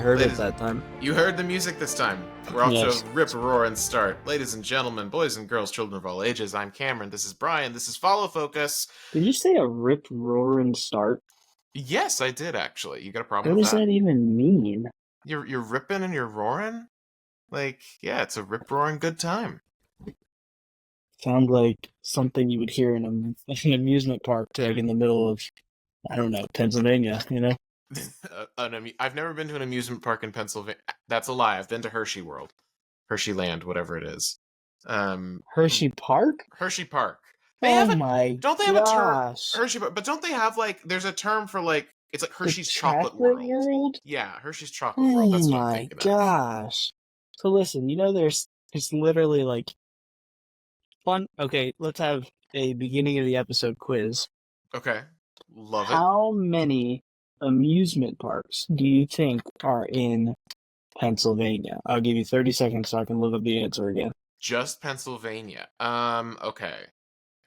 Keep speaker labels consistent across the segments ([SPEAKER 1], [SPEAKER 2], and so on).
[SPEAKER 1] heard it
[SPEAKER 2] Ladies,
[SPEAKER 1] that time.
[SPEAKER 2] you heard the music this time. We're off
[SPEAKER 1] Yes.
[SPEAKER 2] to a rip-roaring start. Ladies and gentlemen, boys and girls, children of all ages, I'm Cameron. This is Brian. This is Follow Focus.
[SPEAKER 1] Did you say a rip roaring start?
[SPEAKER 2] Yes, I did actually. You got a problem
[SPEAKER 1] What
[SPEAKER 2] with
[SPEAKER 1] does
[SPEAKER 2] that?
[SPEAKER 1] that even mean?
[SPEAKER 2] You're ripping and you're roaring? Like, yeah, it's a rip-roaring good time.
[SPEAKER 1] Sounds like something you would hear in an amusement park, like in the middle of, I don't know, Pennsylvania, you know?
[SPEAKER 2] I've never been to an amusement park in Pennsylvania. That's a lie. I've been to Hershey World. Hershey Land, whatever it is.
[SPEAKER 1] Hershey Park?
[SPEAKER 2] Hershey Park.
[SPEAKER 1] Don't
[SPEAKER 2] They have a term Hershey, but don't they have like there's a term for like it's like Hershey's Chocolate World. Yeah, Hershey's Chocolate World. That's what I'm thinking of.
[SPEAKER 1] Gosh. So listen, there's literally like fun. Okay, let's have a beginning of the episode quiz.
[SPEAKER 2] Okay. Love it.
[SPEAKER 1] How many amusement parks do you think are in Pennsylvania? I'll give you 30 seconds so I can look up the answer again.
[SPEAKER 2] Just Pennsylvania. Okay.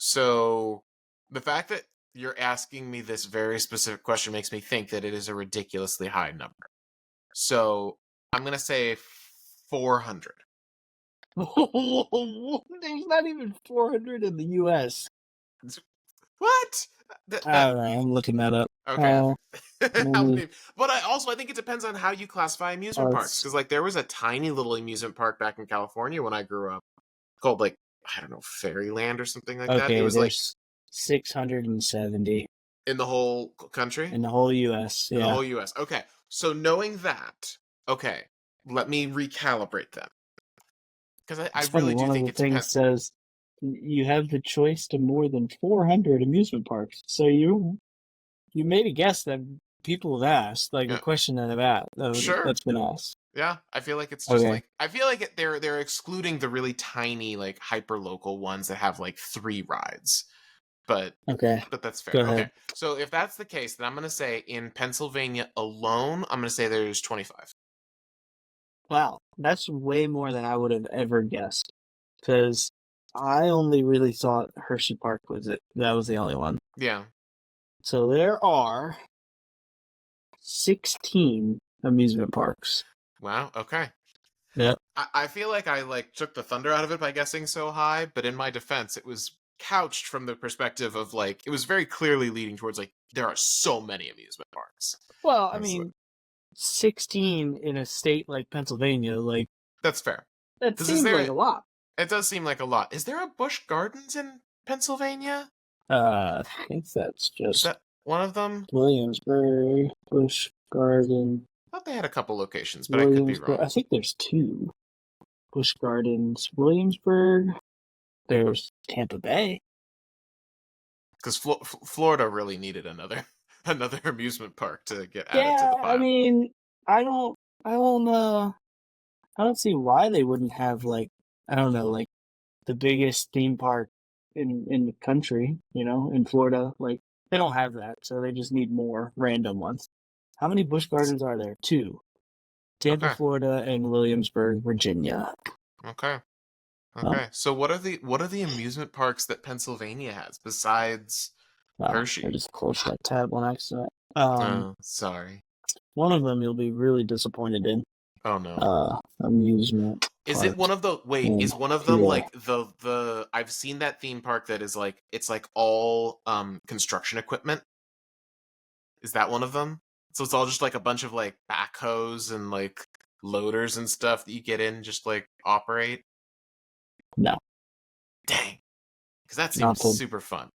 [SPEAKER 2] So the fact that you're asking me this very specific question makes me think that it is a ridiculously high number. So I'm gonna say 400.
[SPEAKER 1] There's not even 400 in the U.S.
[SPEAKER 2] What?
[SPEAKER 1] All right, I'm looking that up.
[SPEAKER 2] Okay. But I think it depends on how you classify amusement parks. Because like there was a tiny little amusement park back in California when I grew up called like, I don't know, Fairyland or something like that. It was like
[SPEAKER 1] 670
[SPEAKER 2] in the whole country?
[SPEAKER 1] in the whole U.S.
[SPEAKER 2] In the whole U.S. Okay. So knowing that, okay, let me recalibrate them. Because I really do think it depends.
[SPEAKER 1] Says you have the choice to more than 400 amusement parks. So you made a guess that people have asked, like a question that have asked.
[SPEAKER 2] Sure.
[SPEAKER 1] That's been asked.
[SPEAKER 2] Yeah, I feel like it's just like I feel like they're excluding the really tiny like hyper local ones that have like 3 rides. But that's fair. Okay. So if that's the case, then I'm going to say in Pennsylvania alone, I'm going to say there's 25.
[SPEAKER 1] Wow, that's way more than I would have ever guessed. Because I only really thought Hershey Park was it. That was the only one.
[SPEAKER 2] Yeah.
[SPEAKER 1] So there are 16 amusement parks.
[SPEAKER 2] Wow. Okay.
[SPEAKER 1] Yeah.
[SPEAKER 2] I feel like I like took the thunder out of it by guessing so high, but in my defense, it was couched from the perspective of like it was very clearly leading towards like there are so many amusement parks.
[SPEAKER 1] Well, I mean, 16 in a state like Pennsylvania, like
[SPEAKER 2] that's fair.
[SPEAKER 1] That seems like a lot.
[SPEAKER 2] It does seem like a lot. Is there a Busch Gardens in Pennsylvania?
[SPEAKER 1] I think that's just
[SPEAKER 2] Is that one of them?
[SPEAKER 1] Williamsburg, Busch Garden.
[SPEAKER 2] I thought they had a couple locations, but I could be wrong.
[SPEAKER 1] I think there's 2. Busch Gardens, Williamsburg. There's Tampa Bay.
[SPEAKER 2] Because Florida really needed another amusement park to get added to the pile.
[SPEAKER 1] I mean, I don't see why they wouldn't have like the biggest theme park in the country. In Florida, like they don't have that, so they just need more random ones. How many Busch Gardens are there? 2. Tampa, Florida, and Williamsburg, Virginia.
[SPEAKER 2] Okay. So what are the amusement parks that Pennsylvania has besides Hershey?
[SPEAKER 1] I just closed that tab on accident.
[SPEAKER 2] Sorry.
[SPEAKER 1] One of them you'll be really disappointed in.
[SPEAKER 2] Oh no.
[SPEAKER 1] Amusement.
[SPEAKER 2] Is it one of the is one of them like the I've seen that theme park that is like it's like all construction equipment? Is that one of them? So it's all just like a bunch of like backhoes and like loaders and stuff that you get in and just like operate?
[SPEAKER 1] No.
[SPEAKER 2] Dang. Because that seems super fun.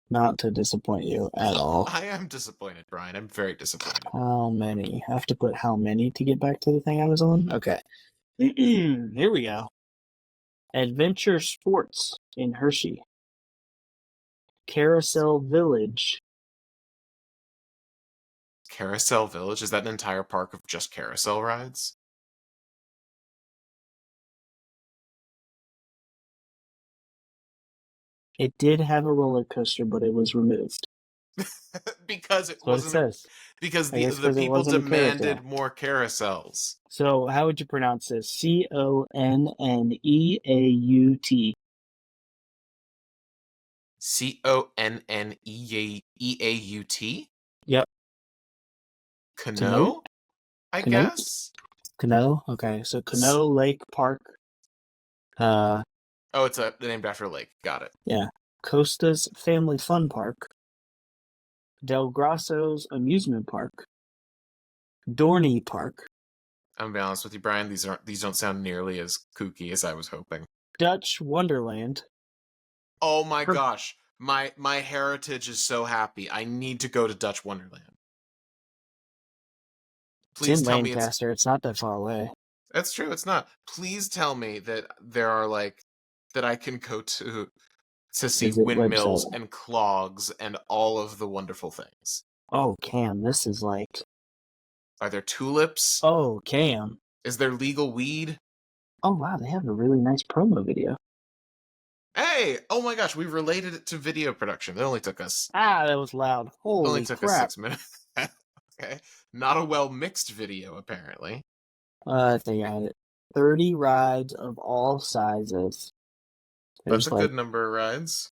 [SPEAKER 1] Not to disappoint you at all.
[SPEAKER 2] I am disappointed, Brian. I'm very disappointed.
[SPEAKER 1] How many? I have to put how many to get back to the thing I was on? Okay. Here we go. Adventure Sports in Hershey. Carousel Village.
[SPEAKER 2] Carousel Village? Is that an entire park of just carousel rides?
[SPEAKER 1] It did have a roller coaster, but it was removed.
[SPEAKER 2] Because it wasn't. Because the people demanded more carousels.
[SPEAKER 1] So how would you pronounce this? Conneaut.
[SPEAKER 2] Conneaut?
[SPEAKER 1] Yep.
[SPEAKER 2] Canoe? I guess?
[SPEAKER 1] Canoe? Okay, so Canoe Lake Park. Uh,
[SPEAKER 2] Oh, it's named after a lake. Got it.
[SPEAKER 1] yeah. Costa's Family Fun Park. Del Grasso's Amusement Park. Dorney Park.
[SPEAKER 2] I'm gonna be honest with you, Brian. These don't sound nearly as kooky as I was hoping.
[SPEAKER 1] Dutch Wonderland.
[SPEAKER 2] Oh my
[SPEAKER 1] Her-
[SPEAKER 2] gosh, my heritage is so happy. I need to go to Dutch Wonderland.
[SPEAKER 1] it's
[SPEAKER 2] Please
[SPEAKER 1] in
[SPEAKER 2] tell me it's.
[SPEAKER 1] Lancaster. It's not that far away.
[SPEAKER 2] That's true. It's not. Please tell me that there are like that I can go to see
[SPEAKER 1] Visit
[SPEAKER 2] windmills
[SPEAKER 1] website.
[SPEAKER 2] and clogs and all of the wonderful things.
[SPEAKER 1] Oh, Cam, this is like.
[SPEAKER 2] Are there tulips?
[SPEAKER 1] Oh, Cam.
[SPEAKER 2] Is there legal weed?
[SPEAKER 1] Oh, wow, they have a really nice promo video.
[SPEAKER 2] Hey! Oh my gosh, we related it to video production. It only took us
[SPEAKER 1] Ah, that was loud.
[SPEAKER 2] only
[SPEAKER 1] Holy
[SPEAKER 2] took us
[SPEAKER 1] crap.
[SPEAKER 2] 6 minutes. Okay. Not a well mixed video, apparently.
[SPEAKER 1] I think I had it. 30 rides of all sizes.
[SPEAKER 2] That's
[SPEAKER 1] There's
[SPEAKER 2] a
[SPEAKER 1] like,
[SPEAKER 2] good number of rides.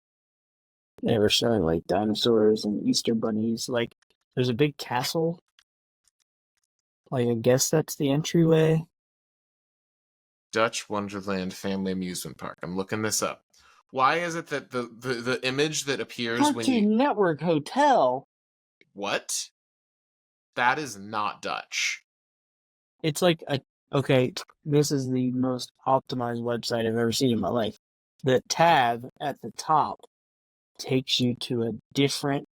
[SPEAKER 1] they were showing like dinosaurs and Easter bunnies. Like, there's a big castle. Like, I guess that's the entryway.
[SPEAKER 2] Dutch Wonderland Family Amusement Park. I'm looking this up. Why is it that the image that appears when you.
[SPEAKER 1] Cartoon Network Hotel.
[SPEAKER 2] What? That is not Dutch.
[SPEAKER 1] It's like a. Okay, this is the most optimized website I've ever seen in my life. The tab at the top takes you to a different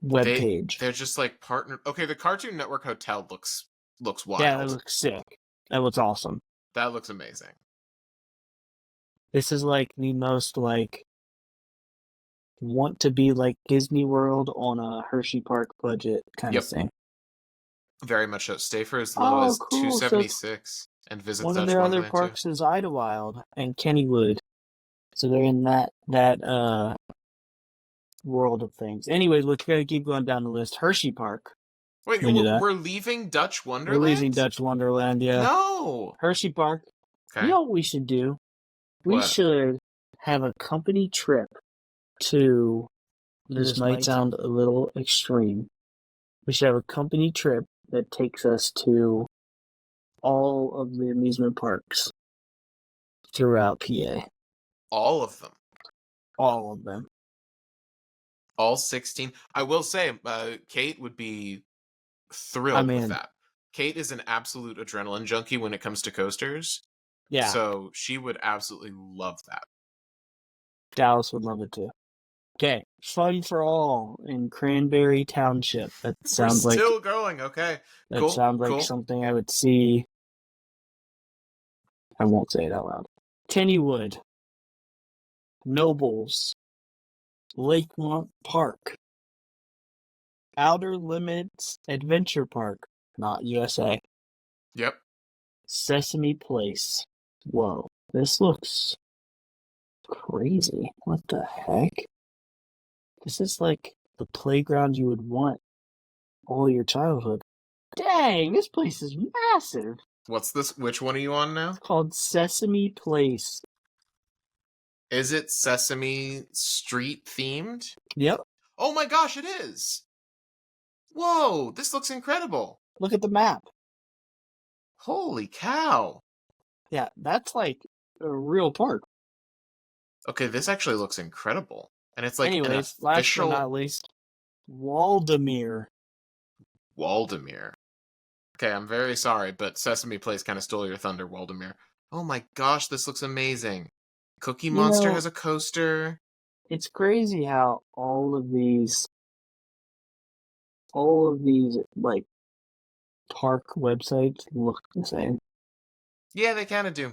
[SPEAKER 1] web page.
[SPEAKER 2] They're just like partnered. Okay, the Cartoon Network Hotel looks wild.
[SPEAKER 1] Yeah, that looks sick. That looks awesome.
[SPEAKER 2] That looks amazing.
[SPEAKER 1] This is like the most like want to be like Disney World on a Hershey Park budget kind of thing.
[SPEAKER 2] Very much so. Stay for as low as
[SPEAKER 1] Cool.
[SPEAKER 2] $276 and visit
[SPEAKER 1] One
[SPEAKER 2] Dutch
[SPEAKER 1] of their other
[SPEAKER 2] Wonderland too.
[SPEAKER 1] parks is Idlewild and Kennywood. So they're in that world of things. Anyway, let's gotta keep going down the list. Hershey Park.
[SPEAKER 2] Wait, we're leaving Dutch Wonderland?
[SPEAKER 1] We're leaving Dutch Wonderland, yeah.
[SPEAKER 2] No!
[SPEAKER 1] Hershey Park.
[SPEAKER 2] Okay.
[SPEAKER 1] You know what we should do? We should have a company trip to. This might sound a little extreme. We should have a company trip that takes us to all of the amusement parks throughout PA.
[SPEAKER 2] All of them.
[SPEAKER 1] All of them.
[SPEAKER 2] All 16. I will say, Kate would be thrilled with that. Kate is an absolute adrenaline junkie when it comes to coasters.
[SPEAKER 1] Yeah.
[SPEAKER 2] So she would absolutely love that.
[SPEAKER 1] Dallas would love it too. Okay. Fun for All in Cranberry Township. That sounds like.
[SPEAKER 2] We're still going, okay.
[SPEAKER 1] That sounds like something I would see. I won't say it out loud. Kennywood. Nobles. Lakemont Park. Outer Limits Adventure Park. Not USA.
[SPEAKER 2] Yep.
[SPEAKER 1] Sesame Place. Whoa. This looks crazy. What the heck? This is like the playground you would want all your childhood. Dang, this place is massive.
[SPEAKER 2] What's this? Which one are you on now?
[SPEAKER 1] It's called Sesame Place.
[SPEAKER 2] Is it Sesame Street themed?
[SPEAKER 1] Yep.
[SPEAKER 2] Oh my gosh, it is! Whoa, this looks incredible.
[SPEAKER 1] Look at the map.
[SPEAKER 2] Holy cow.
[SPEAKER 1] Yeah, that's like a real park.
[SPEAKER 2] Okay, this actually looks incredible. And it's like
[SPEAKER 1] anyways,
[SPEAKER 2] an official...
[SPEAKER 1] last but not least, Waldemere.
[SPEAKER 2] Waldemere. Okay, I'm very sorry, but Sesame Place kind of stole your thunder, Waldemere. Oh my gosh, this looks amazing. Cookie Monster has a coaster.
[SPEAKER 1] It's crazy how all of these like park websites look the same.
[SPEAKER 2] Yeah, they kind of do.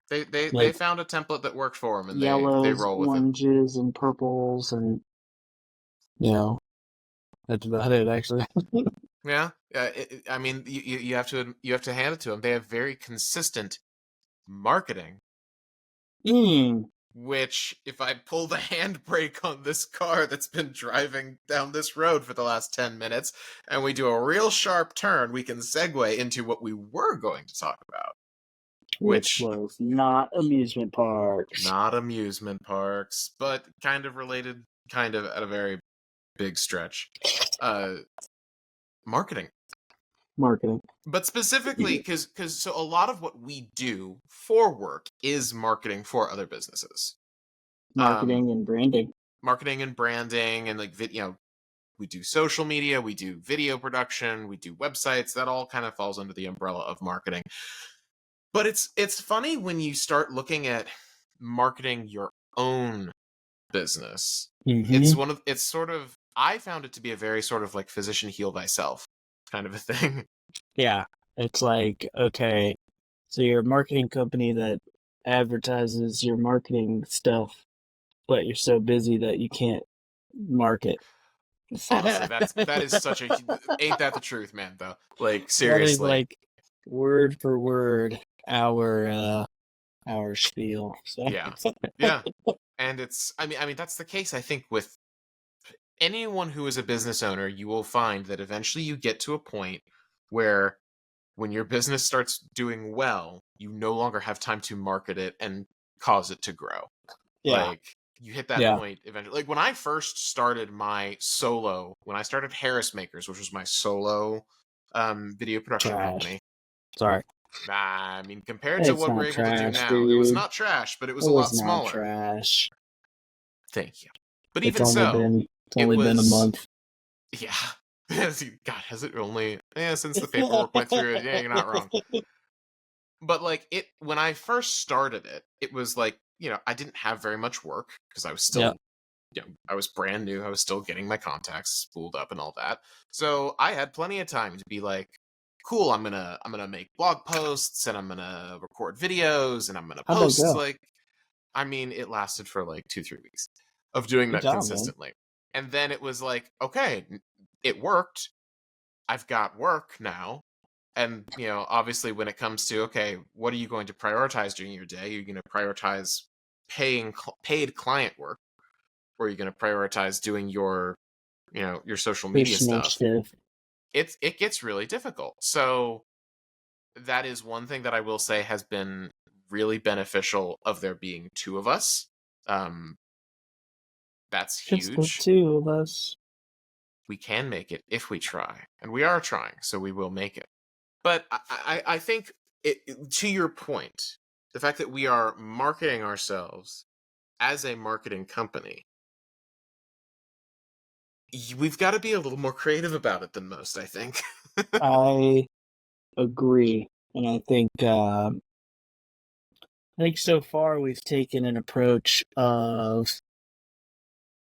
[SPEAKER 2] They found a template that worked for them, and
[SPEAKER 1] yellows,
[SPEAKER 2] they roll with
[SPEAKER 1] oranges, and purples, and that's about it, actually.
[SPEAKER 2] Yeah, I mean, you have to hand it to them. They have very consistent marketing. Which, if I pull the handbrake on this car that's been driving down this road for the last 10 minutes, and we do a real sharp turn, we can segue into what we were going to talk about.
[SPEAKER 1] Which was not amusement parks.
[SPEAKER 2] Not amusement parks, but kind of related, kind of at a very big stretch. Marketing.
[SPEAKER 1] marketing.
[SPEAKER 2] But specifically, because so a lot of what we do for work is marketing for other businesses. Um,
[SPEAKER 1] Marketing and branding.
[SPEAKER 2] Marketing and branding, and like we do social media, we do video production, we do websites. That all kind of falls under the umbrella of marketing. But it's funny when you start looking at marketing your own business.
[SPEAKER 1] Mm-hmm.
[SPEAKER 2] It's sort of, I found it to be a very sort of like physician heal thyself kind of a thing.
[SPEAKER 1] Yeah. It's like, okay, so you're a marketing company that advertises your marketing stuff, but you're so busy that you can't market.
[SPEAKER 2] Honestly, that is such a, ain't that the truth, man, though? Like
[SPEAKER 1] That is
[SPEAKER 2] seriously.
[SPEAKER 1] like word for word our spiel. So
[SPEAKER 2] Yeah. Yeah. And it's, I mean that's the case I think with anyone who is a business owner. You will find that eventually you get to a point where when your business starts doing well, you no longer have time to market it and cause it to grow.
[SPEAKER 1] yeah,
[SPEAKER 2] Like you hit that
[SPEAKER 1] yeah,
[SPEAKER 2] point eventually. Like when I first started when I started Harris Makers, which was my solo video production
[SPEAKER 1] trash.
[SPEAKER 2] company.
[SPEAKER 1] Sorry,
[SPEAKER 2] I mean, compared to
[SPEAKER 1] it's
[SPEAKER 2] what we're
[SPEAKER 1] not
[SPEAKER 2] able to do
[SPEAKER 1] trash,
[SPEAKER 2] now, it was
[SPEAKER 1] dude.
[SPEAKER 2] not trash, but it
[SPEAKER 1] It
[SPEAKER 2] was a
[SPEAKER 1] was
[SPEAKER 2] lot
[SPEAKER 1] not
[SPEAKER 2] smaller.
[SPEAKER 1] trash.
[SPEAKER 2] Thank you. But
[SPEAKER 1] It's
[SPEAKER 2] even
[SPEAKER 1] only
[SPEAKER 2] so,
[SPEAKER 1] been it's
[SPEAKER 2] it
[SPEAKER 1] only been a
[SPEAKER 2] was,
[SPEAKER 1] month.
[SPEAKER 2] yeah. God, has it only? Yeah, since the paperwork went through it. Yeah, you're not wrong. But like it, when I first started it, it was like, I didn't have very much work because I was
[SPEAKER 1] Yep.
[SPEAKER 2] still, I was brand new. I was still getting my contacts spooled up and all that. So I had plenty of time to be like, cool, I'm gonna make blog posts and I'm gonna record videos and I'm gonna
[SPEAKER 1] How'd that
[SPEAKER 2] post.
[SPEAKER 1] go?
[SPEAKER 2] Like, I mean, it lasted for like 2-3 weeks of doing
[SPEAKER 1] Good
[SPEAKER 2] that
[SPEAKER 1] job, man.
[SPEAKER 2] consistently. And then it was like, okay, it worked. I've got work now. And, obviously when it comes to, okay, what are you going to prioritize during your day? You're going to prioritize paid client work, or are you going to prioritize doing your social media
[SPEAKER 1] Personal
[SPEAKER 2] stuff?
[SPEAKER 1] stuff.
[SPEAKER 2] It gets really difficult. So that is one thing that I will say has been really beneficial of there being two of us. Um, that's
[SPEAKER 1] Just the
[SPEAKER 2] huge.
[SPEAKER 1] two of us.
[SPEAKER 2] We can make it if we try, and we are trying, so we will make it. But I think to your point, the fact that we are marketing ourselves as a marketing company, we've got to be a little more creative about it than most, I think.
[SPEAKER 1] I agree, and I think so far we've taken an approach of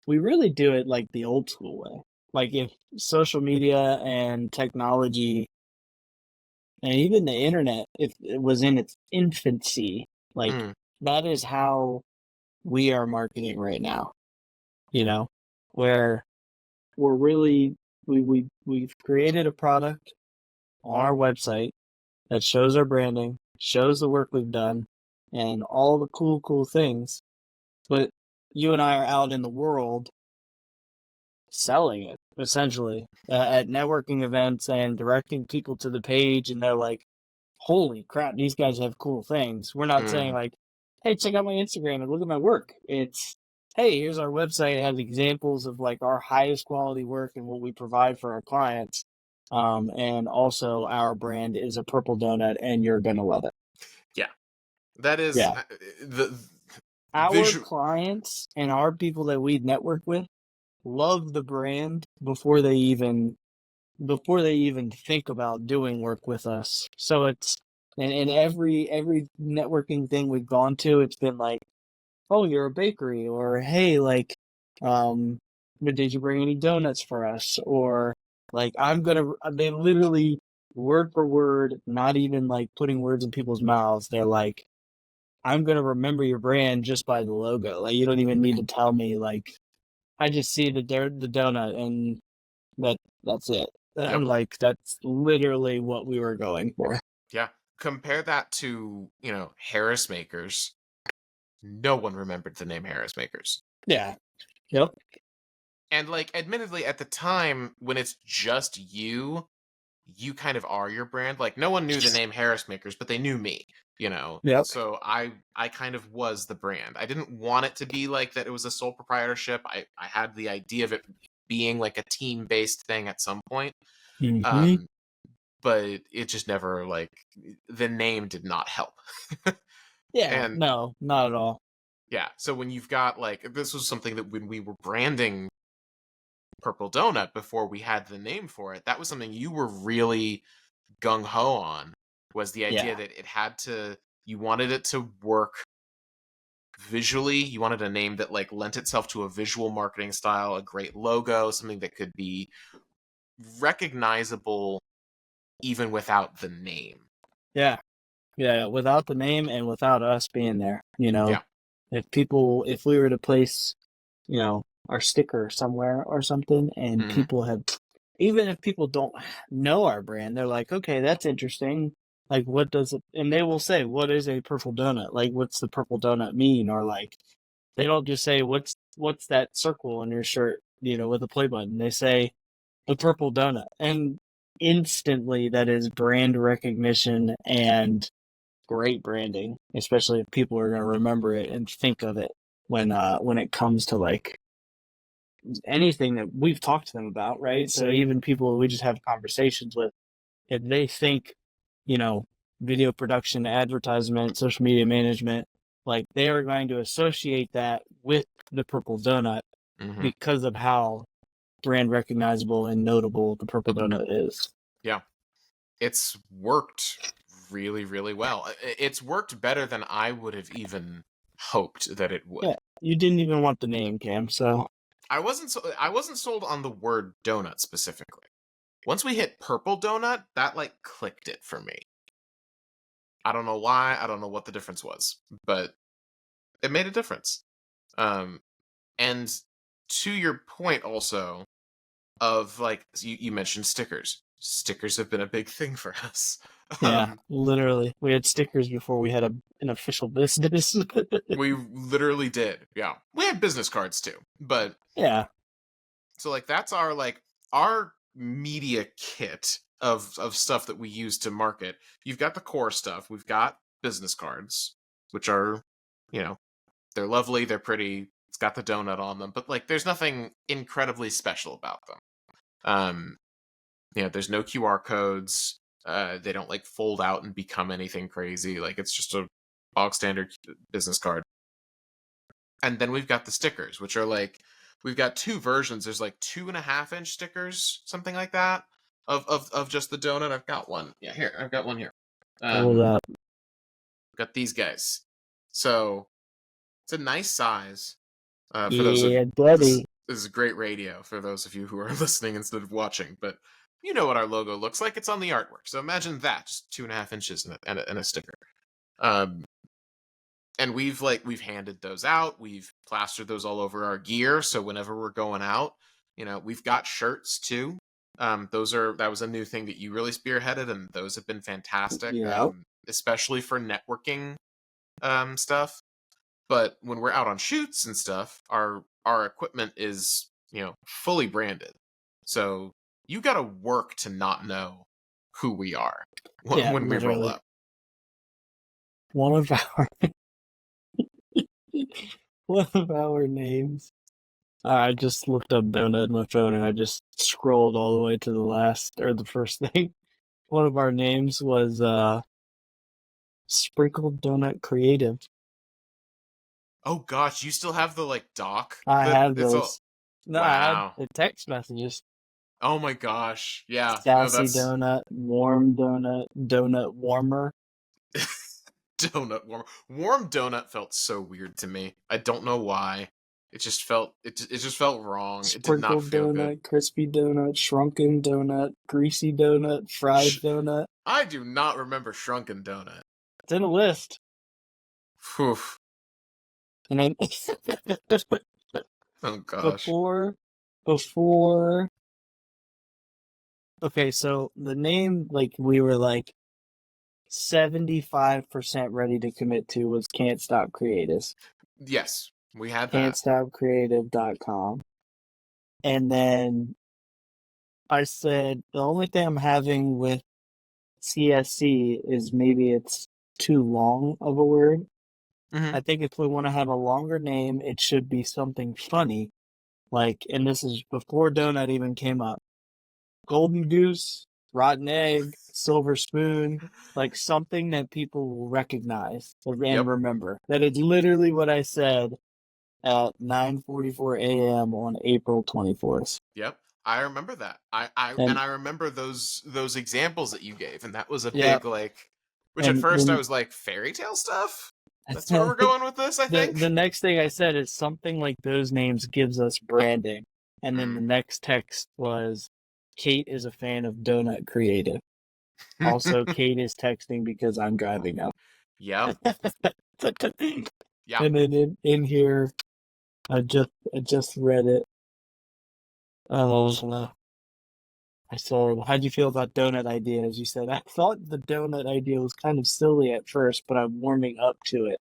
[SPEAKER 1] we really do it like the old school way. Like if social media and technology and even the internet, if it was in its infancy, like
[SPEAKER 2] Mm,
[SPEAKER 1] that is how we are marketing right now. You know, where we're really we've created a product on our website that shows our branding, shows the work we've done, and all the cool things. But you and I are out in the world selling it essentially at networking events and directing people to the page, and they're like, "Holy crap, these guys have cool things." We're not saying
[SPEAKER 2] mm,
[SPEAKER 1] like, "Hey, check out my Instagram and look at my work." It's, "Hey, here's our website. It has examples of like our highest quality work and what we provide for our clients." And also our brand is a purple donut and you're gonna love it.
[SPEAKER 2] yeah, that is
[SPEAKER 1] Yeah.
[SPEAKER 2] the
[SPEAKER 1] Our
[SPEAKER 2] visual.
[SPEAKER 1] clients and our people that we network with love the brand before they even think about doing work with us. So it's and every networking thing we've gone to, it's been like, "Oh, you're a bakery," or "Hey, like, um, but did you bring any donuts for us?" Or like, "I'm gonna." They literally word for word, not even like putting words in people's mouths. They're like, "I'm gonna remember your brand just by the logo. Like, you don't even need to tell me. Like, I just see the donut and that's it."
[SPEAKER 2] Yep.
[SPEAKER 1] I'm like, that's literally what we were going for.
[SPEAKER 2] Yeah. Compare that to Harris Makers. No one remembered the name Harris Makers.
[SPEAKER 1] Yeah. Yep.
[SPEAKER 2] And like, admittedly, at the time when it's just you kind of are your brand. Like no one knew the name Harris Makers, but they knew me,
[SPEAKER 1] Yep.
[SPEAKER 2] So I kind of was the brand. I didn't want it to be like that it was a sole proprietorship. I had the idea of it being like a team based thing at some point.
[SPEAKER 1] Mm-hmm.
[SPEAKER 2] Um but it just never, like, the name did not help.
[SPEAKER 1] Yeah,
[SPEAKER 2] And
[SPEAKER 1] no, not at all.
[SPEAKER 2] yeah, so when you've got, like, this was something that when we were branding Purple Donut before we had the name for it, that was something you were really gung ho on, was the idea
[SPEAKER 1] Yeah,
[SPEAKER 2] that you wanted it to work visually. You wanted a name that, like, lent itself to a visual marketing style, a great logo, something that could be recognizable even without the name.
[SPEAKER 1] yeah, yeah. Without the name and without us being there,
[SPEAKER 2] Yeah.
[SPEAKER 1] if we were to place, our sticker somewhere or something, and
[SPEAKER 2] Hmm.
[SPEAKER 1] even if people don't know our brand, they're like, okay, that's interesting. Like, what does it? And they will say, what is a purple donut? Like, what's the purple donut mean? Or like, they don't just say, what's that circle on your shirt, with a play button. They say the purple donut, and instantly that is brand recognition and great branding, especially if people are going to remember it and think of it when it comes to like anything that we've talked to them about, right? So even people we just have conversations with, if they think, you know, video production, advertisement, social media management, like they are going to associate that with the purple donut
[SPEAKER 2] Hmm.
[SPEAKER 1] because of how brand recognizable and notable the purple donut is.
[SPEAKER 2] Yeah. It's worked really, really well. It's worked better than I would have even hoped that it would.
[SPEAKER 1] Yeah, you didn't even want the name, Cam. So
[SPEAKER 2] I wasn't sold on the word donut specifically. Once we hit purple donut, that, like, clicked it for me. I don't know why. I don't know what the difference was, but it made a difference. Um, and to your point, also, of, like, you mentioned stickers. Stickers have been a big thing for us.
[SPEAKER 1] yeah,
[SPEAKER 2] Um,
[SPEAKER 1] literally, we had stickers before we had an official business.
[SPEAKER 2] we literally did. Yeah, we had business cards too, but
[SPEAKER 1] Yeah,
[SPEAKER 2] so, like, that's our, like, our media kit of stuff that we use to market. You've got the core stuff. We've got business cards, which are, you know, they're lovely, they're pretty. It's got the donut on them, but, like, there's nothing incredibly special about them. Um, there's no QR codes. They don't, like, fold out and become anything crazy. Like, it's just a bog standard business card. And then we've got the stickers, which are, like, we've got two versions. There's, like, 2.5-inch stickers, something like that, of just the donut. I've got one. Yeah, here. I've got one here.
[SPEAKER 1] hold
[SPEAKER 2] Um,
[SPEAKER 1] up.
[SPEAKER 2] got these guys. So it's a nice size. For those of
[SPEAKER 1] Yeah,
[SPEAKER 2] this,
[SPEAKER 1] buddy.
[SPEAKER 2] this is great radio for those of you who are listening instead of watching. But you know what our logo looks like. It's on the artwork. So imagine that, just 2.5 inches and a sticker. Um, and we've handed those out. We've plastered those all over our gear. So whenever we're going out, we've got shirts too. That was a new thing that you really spearheaded, and those have been fantastic.
[SPEAKER 1] Yeah.
[SPEAKER 2] Especially for networking stuff. But when we're out on shoots and stuff, our equipment is, fully branded. So you got to work to not know who we are
[SPEAKER 1] Yeah,
[SPEAKER 2] when we roll
[SPEAKER 1] literally.
[SPEAKER 2] up.
[SPEAKER 1] One of our one of our names. I just looked up donut on my phone and I just scrolled all the way to the last or the first thing. One of our names was Sprinkled Donut Creative.
[SPEAKER 2] Oh gosh, you still have the, like, doc
[SPEAKER 1] I
[SPEAKER 2] that
[SPEAKER 1] had
[SPEAKER 2] it's all.
[SPEAKER 1] those. No, I had
[SPEAKER 2] Wow.
[SPEAKER 1] the text messages.
[SPEAKER 2] Oh my gosh. Yeah. No,
[SPEAKER 1] Sassy
[SPEAKER 2] that's
[SPEAKER 1] donut, warm donut, donut warmer,
[SPEAKER 2] donut warm. Warm donut felt so weird to me. I don't know why. It just felt wrong. It did not
[SPEAKER 1] sprinkled
[SPEAKER 2] feel good.
[SPEAKER 1] donut, crispy donut, shrunken donut, greasy donut, fried
[SPEAKER 2] Sh-
[SPEAKER 1] donut.
[SPEAKER 2] I do not remember Shrunken Donut.
[SPEAKER 1] It's in a list.
[SPEAKER 2] Whew.
[SPEAKER 1] And then
[SPEAKER 2] Oh gosh.
[SPEAKER 1] before before okay, so the name like we were like 75% ready to commit to was Can't Stop Creatives.
[SPEAKER 2] Yes, we had that.
[SPEAKER 1] Can'tStopCreative.com. And then I said the only thing I'm having with CSC is maybe it's too long of a word.
[SPEAKER 2] Hmm.
[SPEAKER 1] I think if we want to have a longer name, it should be something funny. Like, and this is before Donut even came up. Golden Goose, rotten egg, silver spoon, like something that people will recognize and
[SPEAKER 2] Yep.
[SPEAKER 1] remember. That is literally what I said at 9:44 a.m. on April 24th.
[SPEAKER 2] Yep. I remember that.
[SPEAKER 1] And
[SPEAKER 2] I remember those examples that you gave, and that was a
[SPEAKER 1] yeah,
[SPEAKER 2] big like. Which at
[SPEAKER 1] and
[SPEAKER 2] first I
[SPEAKER 1] then
[SPEAKER 2] was like, fairy tale stuff. That's where we're
[SPEAKER 1] the
[SPEAKER 2] going with this, I
[SPEAKER 1] the
[SPEAKER 2] think.
[SPEAKER 1] next thing I said is something like those names gives us branding. And then the
[SPEAKER 2] Mm.
[SPEAKER 1] next text was Kate is a fan of Donut Creative. Also, Kate is texting because I'm driving up.
[SPEAKER 2] Yep. Yeah.
[SPEAKER 1] And then in here, I just read it. I saw. How'd you feel about donut ideas? You said I thought the donut idea was kind of silly at first, but I'm warming up to it.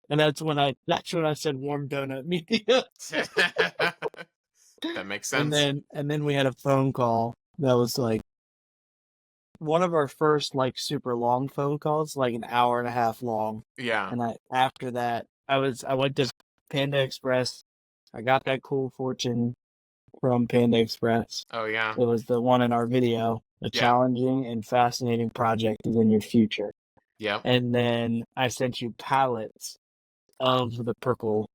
[SPEAKER 1] And that's when I said warm donut media.
[SPEAKER 2] That makes sense.
[SPEAKER 1] And then we had a phone call that was like one of our first like super long phone calls, like an hour and a half long.
[SPEAKER 2] Yeah.
[SPEAKER 1] And after that I went to Panda Express. I got that cool fortune from Panda Express.
[SPEAKER 2] Oh yeah.
[SPEAKER 1] It was the one in our video. A
[SPEAKER 2] Yeah.
[SPEAKER 1] challenging and fascinating project is in your future.
[SPEAKER 2] Yep.
[SPEAKER 1] And then I sent you palettes of the purple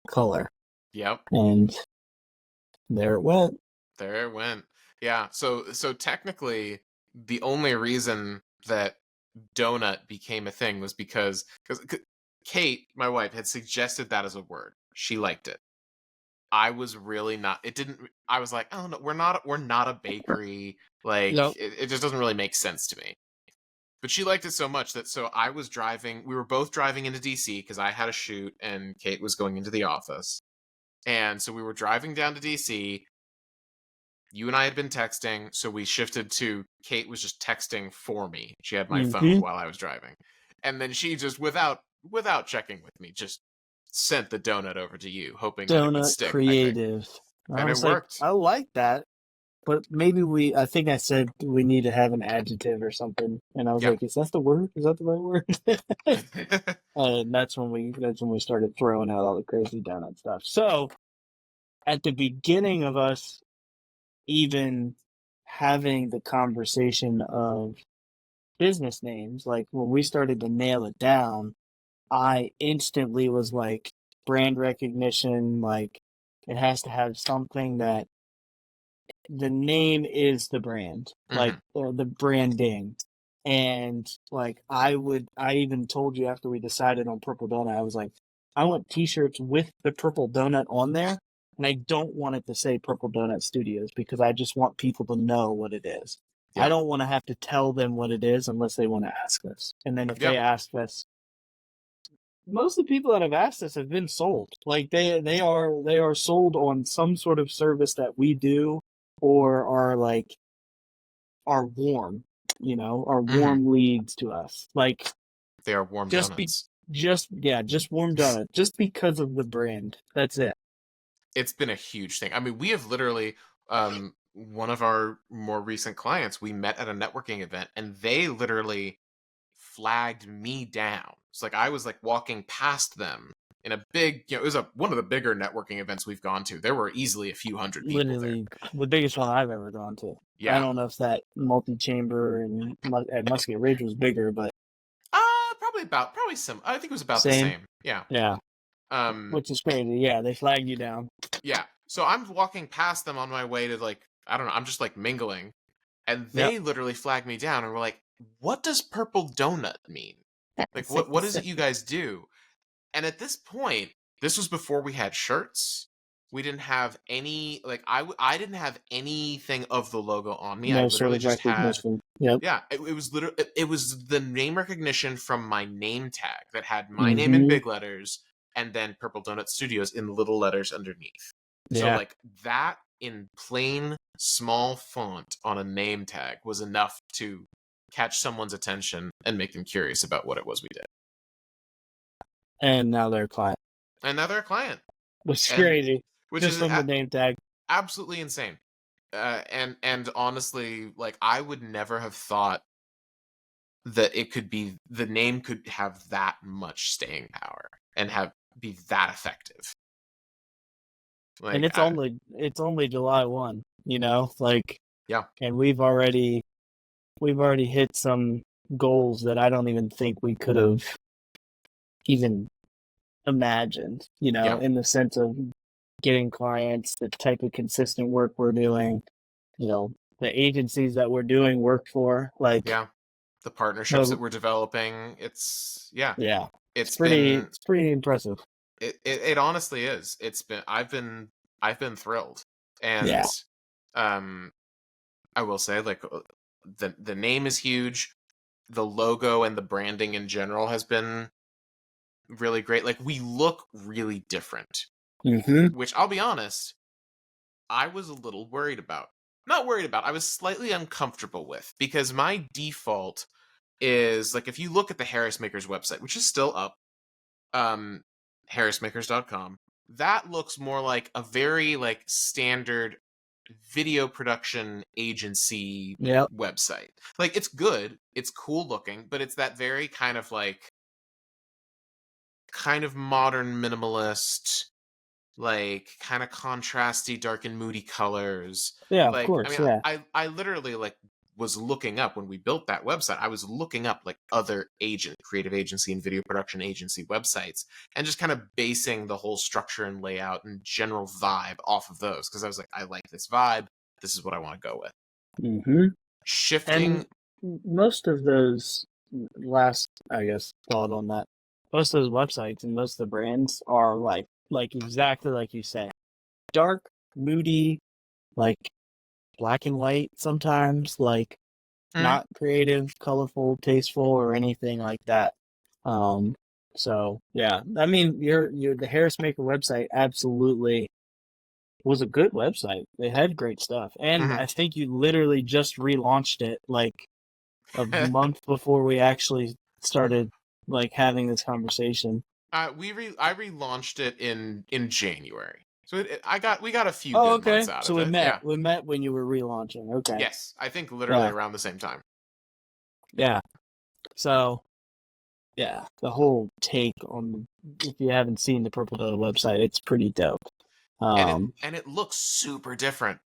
[SPEAKER 1] color.
[SPEAKER 2] Yep.
[SPEAKER 1] And there it went.
[SPEAKER 2] There it went. Yeah. So technically, the only reason that donut became a thing was because Kate, my wife, had suggested that as a word. She liked it. I was really not. It didn't. I was like, oh no, we're not a bakery. Like
[SPEAKER 1] Nope.
[SPEAKER 2] it just doesn't really make sense to me. But she liked it so much that so I was driving. We were both driving into DC because I had a shoot and Kate was going into the office. And so we were driving down to DC. You and I had been texting, so we shifted to Kate was just texting for me. She had my phone
[SPEAKER 1] Mm-hmm.
[SPEAKER 2] while I was driving. And then she just without checking with me, just sent the donut over to you, hoping that it would
[SPEAKER 1] Donut
[SPEAKER 2] stick, I think.
[SPEAKER 1] Creative. I
[SPEAKER 2] And it
[SPEAKER 1] was like,
[SPEAKER 2] worked.
[SPEAKER 1] I like that, but maybe I think I said we need to have an adjective or something. And I was
[SPEAKER 2] Yeah.
[SPEAKER 1] like, is that the word? Is that the right word? And that's when we started throwing out all the crazy donut stuff. So at the beginning of us even having the conversation of business names, like when we started to nail it down, I instantly was like brand recognition, like it has to have something that the name is the brand, like
[SPEAKER 2] Hmm.
[SPEAKER 1] or the branding. And like I even told you after we decided on purple donut, I was like, I want t-shirts with the purple donut on there. And I don't want it to say Purple Donut Studios because I just want people to know what it is. I
[SPEAKER 2] Yep.
[SPEAKER 1] don't want to have to tell them what it is unless they want to ask us. And then if they
[SPEAKER 2] Yep.
[SPEAKER 1] ask us, most of the people that have asked us have been sold. Like they are sold on some sort of service that we do or are like are warm, are
[SPEAKER 2] Hmm.
[SPEAKER 1] warm leads to us. Like
[SPEAKER 2] They are warm
[SPEAKER 1] just be
[SPEAKER 2] donuts.
[SPEAKER 1] just warm donut. Just because of the brand. That's it.
[SPEAKER 2] It's been a huge thing. I mean, we have literally one of our more recent clients, we met at a networking event and they literally flagged me down. It's like I was like walking past them in a big, it was one of the bigger networking events we've gone to. There were easily a few hundred people there.
[SPEAKER 1] Literally the biggest one I've ever gone to. I
[SPEAKER 2] Yeah.
[SPEAKER 1] don't know if that multi-chamber at Musket Ridge was bigger, but
[SPEAKER 2] Probably some. I think it was about the
[SPEAKER 1] same.
[SPEAKER 2] same. Yeah.
[SPEAKER 1] Yeah,
[SPEAKER 2] Um
[SPEAKER 1] which is crazy. Yeah, they flag you down.
[SPEAKER 2] yeah. So I'm walking past them on my way to like I don't know, I'm just like mingling and
[SPEAKER 1] Yep.
[SPEAKER 2] they literally flagged me down and were like, "What does purple donut mean? Like what is it you guys do?" And at this point, this was before we had shirts. We didn't have any like I didn't have anything of the logo on me. I
[SPEAKER 1] No sort
[SPEAKER 2] literally
[SPEAKER 1] of
[SPEAKER 2] just had
[SPEAKER 1] recognition. Yep.
[SPEAKER 2] yeah, it was literally it was the name recognition from my name tag that had my name in
[SPEAKER 1] Mm-hmm.
[SPEAKER 2] big letters and then Purple Donut Studios in little letters underneath. So
[SPEAKER 1] Yeah.
[SPEAKER 2] like that in plain small font on a name tag was enough to catch someone's attention and make them curious about what it was we did.
[SPEAKER 1] And now they're a client.
[SPEAKER 2] And now they're a client.
[SPEAKER 1] Which is
[SPEAKER 2] And
[SPEAKER 1] crazy.
[SPEAKER 2] which
[SPEAKER 1] Just
[SPEAKER 2] is
[SPEAKER 1] from the name tag.
[SPEAKER 2] absolutely insane. And honestly, like I would never have thought that it could be the name could have that much staying power and have be that effective.
[SPEAKER 1] And
[SPEAKER 2] Like
[SPEAKER 1] it's only July 1, like
[SPEAKER 2] Yeah.
[SPEAKER 1] and we've already hit some goals that I don't even think we could have even imagined,
[SPEAKER 2] Yeah.
[SPEAKER 1] in the sense of getting clients, the type of consistent work we're doing, the agencies that we're doing work for, like,
[SPEAKER 2] Yeah. The partnerships that
[SPEAKER 1] no,
[SPEAKER 2] we're developing,
[SPEAKER 1] yeah, it's
[SPEAKER 2] it's
[SPEAKER 1] pretty,
[SPEAKER 2] been,
[SPEAKER 1] it's pretty impressive.
[SPEAKER 2] it honestly is. I've been thrilled.
[SPEAKER 1] Yeah.
[SPEAKER 2] And um I will say, like, the name is huge. The logo and the branding in general has been really great. Like, we look really different,
[SPEAKER 1] Mm-hmm.
[SPEAKER 2] which I'll be honest, I was a little worried about. Not worried about, I was slightly uncomfortable with, because my default is, like, if you look at the Harris Makers website, which is still up, um, harrismakers.com, that looks more like a very, like, standard video production agency
[SPEAKER 1] Yep.
[SPEAKER 2] website. Like, it's good, it's cool looking, but it's that very kind of modern minimalist, like, kind of contrasty, dark and moody colors.
[SPEAKER 1] Yeah, of
[SPEAKER 2] Like, I
[SPEAKER 1] course.
[SPEAKER 2] mean,
[SPEAKER 1] Yeah.
[SPEAKER 2] I literally, like, was looking up when we built that website. I was looking up, like, other creative agency and video production agency websites, and just kind of basing the whole structure and layout and general vibe off of those, because I was like, I like this vibe. This is what I want to go with.
[SPEAKER 1] Mm-hmm. And
[SPEAKER 2] Shifting.
[SPEAKER 1] most of those, last, I guess, thought on that, most of those websites and most of the brands are like exactly like you say, dark, moody, like black and white sometimes, like
[SPEAKER 2] Mhm.
[SPEAKER 1] not creative, colorful, tasteful, or anything like that. Um, so yeah, I mean, your the Harris Maker website absolutely was a good website. They had great stuff, and
[SPEAKER 2] Mhm.
[SPEAKER 1] I think you literally just relaunched it like a month before we actually started like having this conversation.
[SPEAKER 2] I relaunched it in January, so we got a few
[SPEAKER 1] Oh,
[SPEAKER 2] good
[SPEAKER 1] okay.
[SPEAKER 2] months out
[SPEAKER 1] So
[SPEAKER 2] of
[SPEAKER 1] we
[SPEAKER 2] it.
[SPEAKER 1] met.
[SPEAKER 2] Yeah.
[SPEAKER 1] We met when you were relaunching. Okay.
[SPEAKER 2] Yes, I think literally
[SPEAKER 1] Yeah.
[SPEAKER 2] around the same time.
[SPEAKER 1] Yeah. So yeah, the whole take on, if you haven't seen the Purple Dot website, it's pretty dope.
[SPEAKER 2] and it
[SPEAKER 1] Um,
[SPEAKER 2] and it looks super different.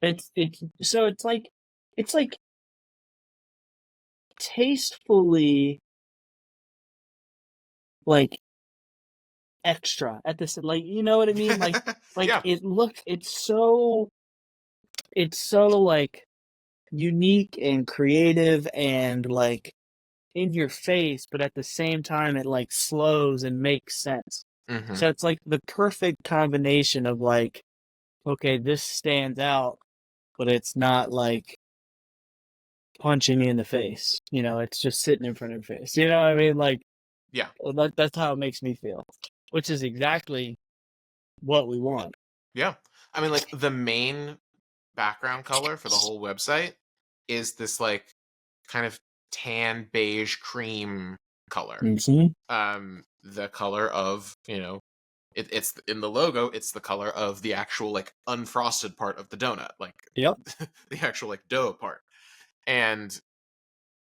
[SPEAKER 1] it's like tastefully like extra at this, like, you know what I mean, like
[SPEAKER 2] Yeah.
[SPEAKER 1] it's so like unique and creative and like in your face, but at the same time it like slows and makes sense.
[SPEAKER 2] Hmm.
[SPEAKER 1] So it's like the perfect combination of like, okay, this stands out, but it's not like punching me in the face. It's just sitting in front of your face. You know what I mean? Like,
[SPEAKER 2] Yeah.
[SPEAKER 1] well, that's how it makes me feel, which is exactly what we want.
[SPEAKER 2] Yeah. I mean, like, the main background color for the whole website is this, like, kind of tan beige cream color.
[SPEAKER 1] Mm-hmm.
[SPEAKER 2] The color of, it's in the logo, it's the color of the actual, like, unfrosted part of the donut, like,
[SPEAKER 1] Yep.
[SPEAKER 2] the actual, like, dough part. And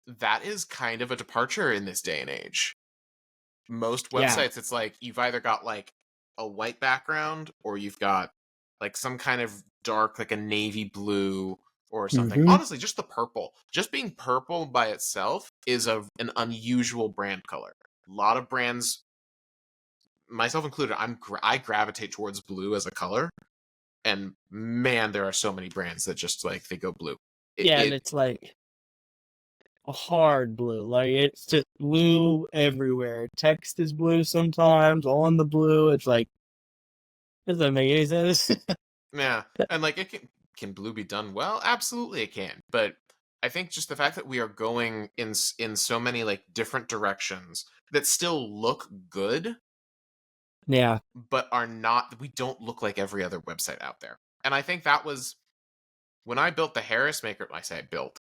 [SPEAKER 2] that is kind of a departure in this day and age. Most
[SPEAKER 1] Yeah.
[SPEAKER 2] websites, it's like you've either got, like, a white background, or you've got, like, some kind of dark, like a navy blue or something.
[SPEAKER 1] Mm-hmm.
[SPEAKER 2] Honestly, just the purple. Just being purple by itself is an unusual brand color. A lot of brands, myself included, I gravitate towards blue as a color, and man, there are so many brands that just, like, they go blue. It,
[SPEAKER 1] Yeah, and
[SPEAKER 2] it
[SPEAKER 1] it's like a hard blue. Like, it's just blue everywhere. Text is blue sometimes, on the blue. It's like, doesn't make any sense.
[SPEAKER 2] Yeah, and, like, can blue be done well? Absolutely, it can. But I think just the fact that we are going in so many, like, different directions that still look good,
[SPEAKER 1] Yeah.
[SPEAKER 2] but are not. We don't look like every other website out there. And I think that was when I built the Harris Maker. I say I built.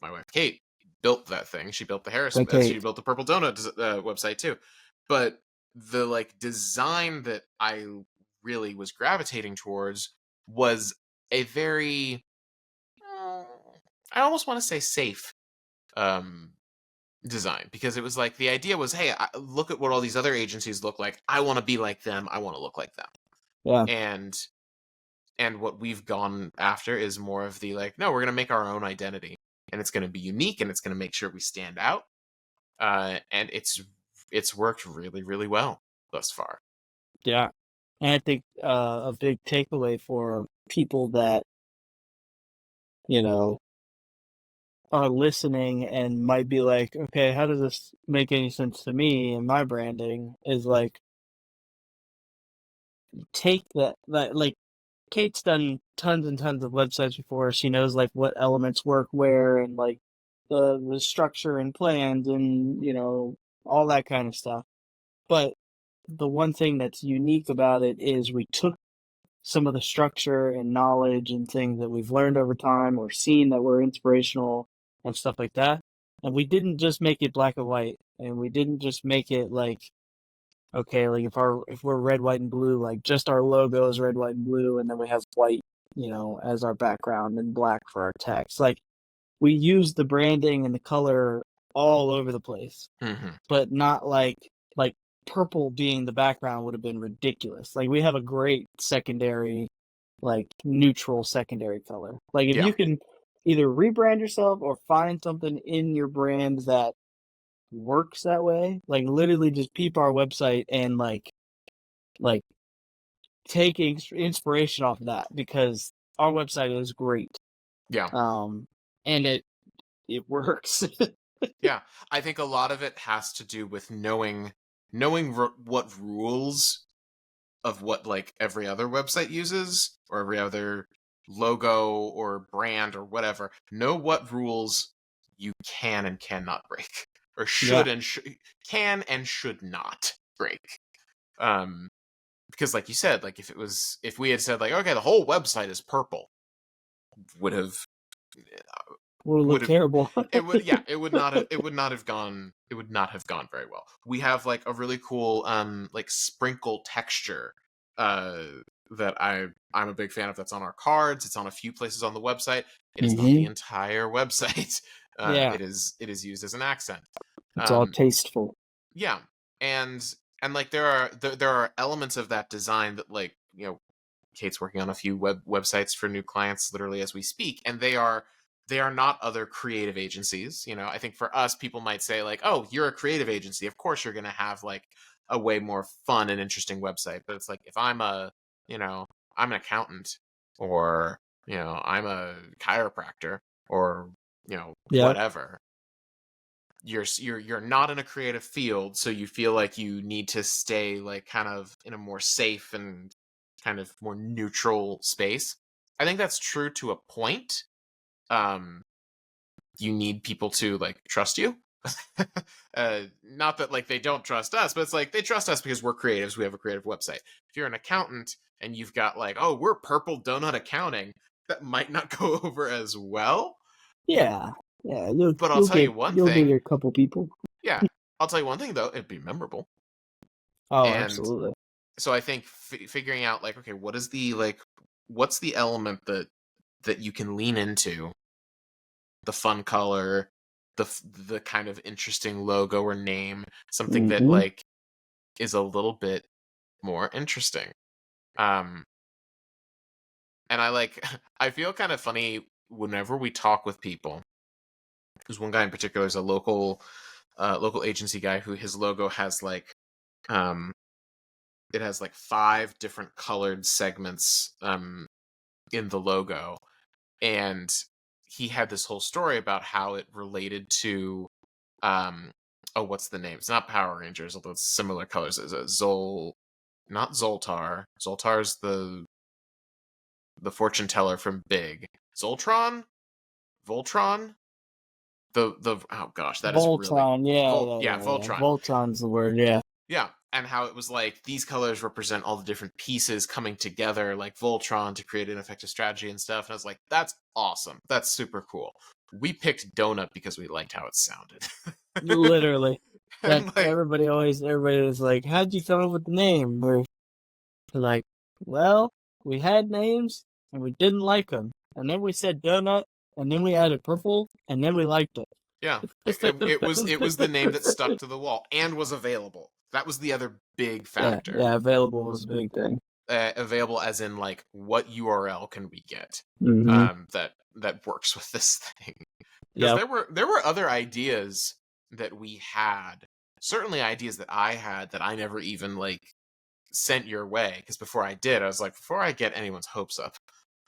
[SPEAKER 2] My wife Kate built that thing. She built the Harris. She
[SPEAKER 1] Okay.
[SPEAKER 2] built the Purple Donut website too. But the, like, design that I really was gravitating towards was a very, uh, I almost want to say, safe um, design, because it was like the idea was, hey, look at what all these other agencies look like. I want to be like them. I want to look like them.
[SPEAKER 1] Yeah.
[SPEAKER 2] And And what we've gone after is more of the like, no, we're going to make our own identity, and it's going to be unique, and it's going to make sure we stand out. And it's worked really, really well thus far.
[SPEAKER 1] Yeah. And I think a big takeaway for people that, you know, are listening and might be like, okay, how does this make any sense to me and my branding is like, take that like Kate's done tons and tons of websites before. She knows like what elements work where and like the structure and plans and all that kind of stuff. But the one thing that's unique about it is we took some of the structure and knowledge and things that we've learned over time or seen that were inspirational and stuff like that. And we didn't just make it black and white, and we didn't just make it like, okay, like if we're red, white, and blue, like just our logo is red, white, and blue, and then we have white, as our background and black for our text. Like we use the branding and the color all over the place, but not like purple being the background would have been ridiculous. Like we have a great secondary, like neutral secondary color. Like if
[SPEAKER 2] Yeah.
[SPEAKER 1] you can either rebrand yourself or find something in your brand that works that way, like literally just peep our website and like taking inspiration off of that, because our website is great.
[SPEAKER 2] Yeah.
[SPEAKER 1] And it works.
[SPEAKER 2] Yeah. I think a lot of it has to do with knowing what rules of what like every other website uses, or every other logo or brand or whatever. Know what rules you can and cannot break, or
[SPEAKER 1] Yeah.
[SPEAKER 2] can and should not break. Because like you said, like if we had said like, okay, the whole website is purple, would have
[SPEAKER 1] Would
[SPEAKER 2] would
[SPEAKER 1] look
[SPEAKER 2] have
[SPEAKER 1] terrible.
[SPEAKER 2] it would not have gone very well. We have like a really cool like sprinkle texture uh that I'm a big fan of, that's on our cards. It's on a few places on the website. It is not the entire website.
[SPEAKER 1] Yeah.
[SPEAKER 2] It is used as an accent.
[SPEAKER 1] It's all tasteful.
[SPEAKER 2] Yeah. And like there are elements of that design that, like, Kate's working on a few websites for new clients literally as we speak, and they are not other creative agencies. I think for us, people might say like, oh, you're a creative agency, of course you're going to have like a way more fun and interesting website. But it's like, if I'm I'm an accountant, or I'm a chiropractor, or
[SPEAKER 1] Yeah.
[SPEAKER 2] whatever, you're not in a creative field, so you feel like you need to stay like kind of in a more safe and kind of more neutral space. I think that's true to a point. You need people to like trust you. Not that like they don't trust us, but it's like they trust us because we're creatives. We have a creative website. If you're an accountant and you've got like, oh, we're Purple Donut Accounting, that might not go over as well.
[SPEAKER 1] Yeah. Yeah.
[SPEAKER 2] But I'll tell you one
[SPEAKER 1] You'll get
[SPEAKER 2] thing.
[SPEAKER 1] a couple people.
[SPEAKER 2] Yeah, I'll tell you one thing though. It'd be memorable.
[SPEAKER 1] Oh,
[SPEAKER 2] And
[SPEAKER 1] absolutely.
[SPEAKER 2] so I think figuring out like, okay, what's the element that you can lean into, the fun color, the kind of interesting logo or name, something that like is a little bit more interesting. And I feel kind of funny whenever we talk with people. There's one guy in particular is a local agency guy who his logo has like it has like 5 different colored segments in the logo. And he had this whole story about how it related to oh, what's the name? It's not Power Rangers, although it's similar colors. It's a not Zoltar. Zoltar's the fortune teller from Big. Zoltron? Voltron? The oh gosh, that is really
[SPEAKER 1] Voltron, yeah,
[SPEAKER 2] Yeah,
[SPEAKER 1] yeah.
[SPEAKER 2] Voltron.
[SPEAKER 1] Voltron's the word, yeah.
[SPEAKER 2] Yeah, and how it was like these colors represent all the different pieces coming together, like Voltron, to create an effective strategy and stuff. And I was like, that's awesome. That's super cool. We picked Donut because we liked how it sounded.
[SPEAKER 1] Literally. That
[SPEAKER 2] And like,
[SPEAKER 1] everybody was like, how'd you come up with the name? We're like, well, we had names and we didn't like them. And then we said donut, and then we added purple, and then we liked it.
[SPEAKER 2] yeah, it was the name that stuck to the wall and was available. That was the other big factor.
[SPEAKER 1] Yeah, available was a big thing.
[SPEAKER 2] available as in like what URL can we get
[SPEAKER 1] Mm-hmm.
[SPEAKER 2] that works with this thing? Because
[SPEAKER 1] Yep.
[SPEAKER 2] there were other ideas that we had, certainly ideas that I had that I never even like sent your way. Because before I did, I was like, before I get anyone's hopes up,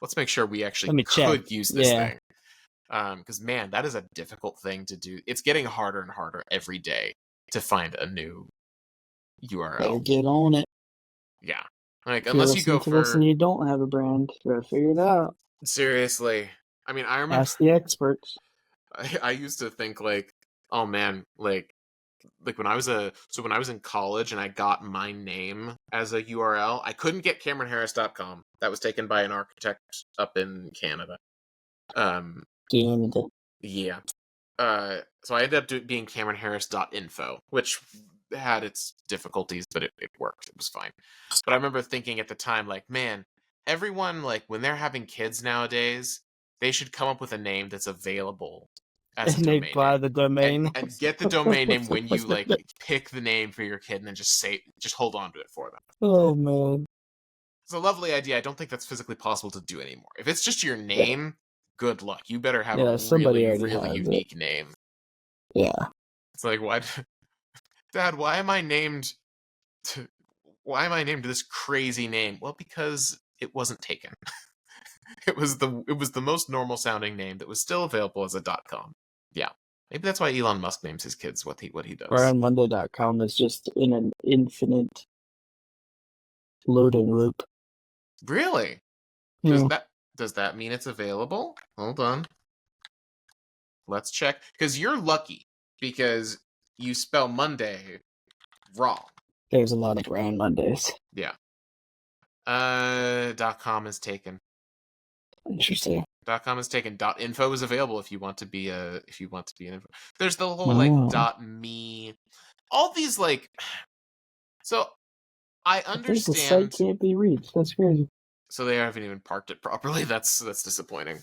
[SPEAKER 2] let's make sure we actually
[SPEAKER 1] Let me check.
[SPEAKER 2] could use this
[SPEAKER 1] Yeah.
[SPEAKER 2] thing. Because man, that is a difficult thing to do. It's getting harder and harder every day to find a new
[SPEAKER 1] Better
[SPEAKER 2] URL.
[SPEAKER 1] get on it.
[SPEAKER 2] Yeah, like
[SPEAKER 1] If you're
[SPEAKER 2] unless you
[SPEAKER 1] listening
[SPEAKER 2] go
[SPEAKER 1] to this and
[SPEAKER 2] for
[SPEAKER 1] you don't have a brand, you gotta figure it out.
[SPEAKER 2] seriously. I mean, I remember
[SPEAKER 1] Ask the experts.
[SPEAKER 2] I used to think like, oh man, like when I was in college and I got my name as a URL, I couldn't get CameronHarris.com. That was taken by an architect up in Canada. Um,
[SPEAKER 1] Canada.
[SPEAKER 2] yeah. So I ended up being CameronHarris.info, which had its difficulties, but it worked. It was fine. But I remember thinking at the time, like, man, everyone like when they're having kids nowadays, they should come up with a name that's available as a
[SPEAKER 1] And they
[SPEAKER 2] domain
[SPEAKER 1] buy
[SPEAKER 2] name.
[SPEAKER 1] the domain.
[SPEAKER 2] And get the domain name when you like pick the name for your kid and then just hold on to it for them.
[SPEAKER 1] Oh man.
[SPEAKER 2] It's a lovely idea. I don't think that's physically possible to do anymore. If it's just your
[SPEAKER 1] Yeah.
[SPEAKER 2] name, good luck. You better have a
[SPEAKER 1] Yeah, somebody
[SPEAKER 2] really,
[SPEAKER 1] already
[SPEAKER 2] really
[SPEAKER 1] has it.
[SPEAKER 2] unique name.
[SPEAKER 1] Yeah.
[SPEAKER 2] It's like, why, Dad? Why am I named to? Why am I named this crazy name? Well, because it wasn't taken. It was the most normal sounding name that was still available as a .com. Yeah, maybe that's why Elon Musk names his kids what he does.
[SPEAKER 1] BrianMundo.com is just in an infinite loading loop.
[SPEAKER 2] Really? Does
[SPEAKER 1] Yeah.
[SPEAKER 2] that mean it's available? Hold on, let's check. Because you're lucky because you spell Monday wrong.
[SPEAKER 1] There's a lot of Brian Mondays.
[SPEAKER 2] Yeah. .com is taken.
[SPEAKER 1] Interesting.
[SPEAKER 2] .com is taken. .info is available if you want to be an info. There's the whole like
[SPEAKER 1] Oh.
[SPEAKER 2] .me. All these like so I
[SPEAKER 1] I think the site
[SPEAKER 2] understand.
[SPEAKER 1] can't be reached. That's crazy.
[SPEAKER 2] So they haven't even parked it properly. That's disappointing.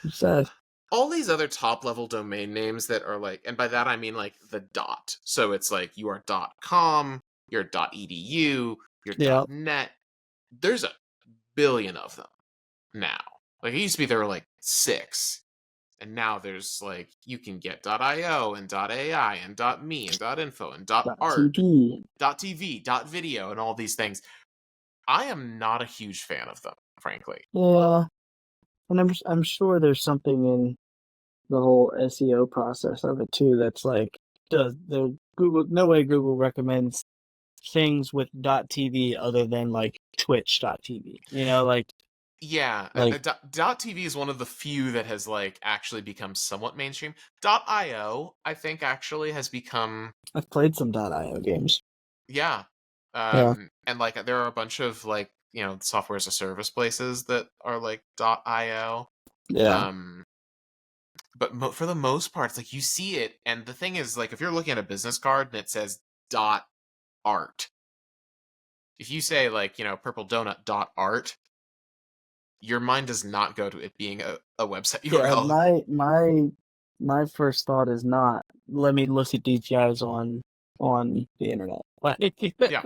[SPEAKER 1] It's sad.
[SPEAKER 2] All these other top level domain names that are like, and by that I mean like the dot. So it's like you are .com, your .edu, your
[SPEAKER 1] Yeah.
[SPEAKER 2] .net. There's a billion of them now. Like it used to be there were like 6. And now there's like you can get .io and .ai and .me and .info and .art,
[SPEAKER 1] TV.
[SPEAKER 2] .tv, .video and all these things. I am not a huge fan of them, frankly.
[SPEAKER 1] Yeah. And I'm sure there's something in the whole SEO process of it too that's like the Google, no way Google recommends things with .tv other than like twitch.tv,
[SPEAKER 2] Yeah,
[SPEAKER 1] like
[SPEAKER 2] .tv is one of the few that has like actually become somewhat mainstream. .io, I think, actually has become
[SPEAKER 1] I've played some .io games.
[SPEAKER 2] yeah,
[SPEAKER 1] Yeah.
[SPEAKER 2] and like there are a bunch of like software as a service places that are like .io.
[SPEAKER 1] Yeah.
[SPEAKER 2] Um, but for the most part, it's like you see it, and the thing is, like, if you're looking at a business card and it says .art, if you say like purple donut .art, your mind does not go to it being a website
[SPEAKER 1] Yeah,
[SPEAKER 2] URL.
[SPEAKER 1] my first thought is not let me look at these guys on the internet.
[SPEAKER 2] Yeah,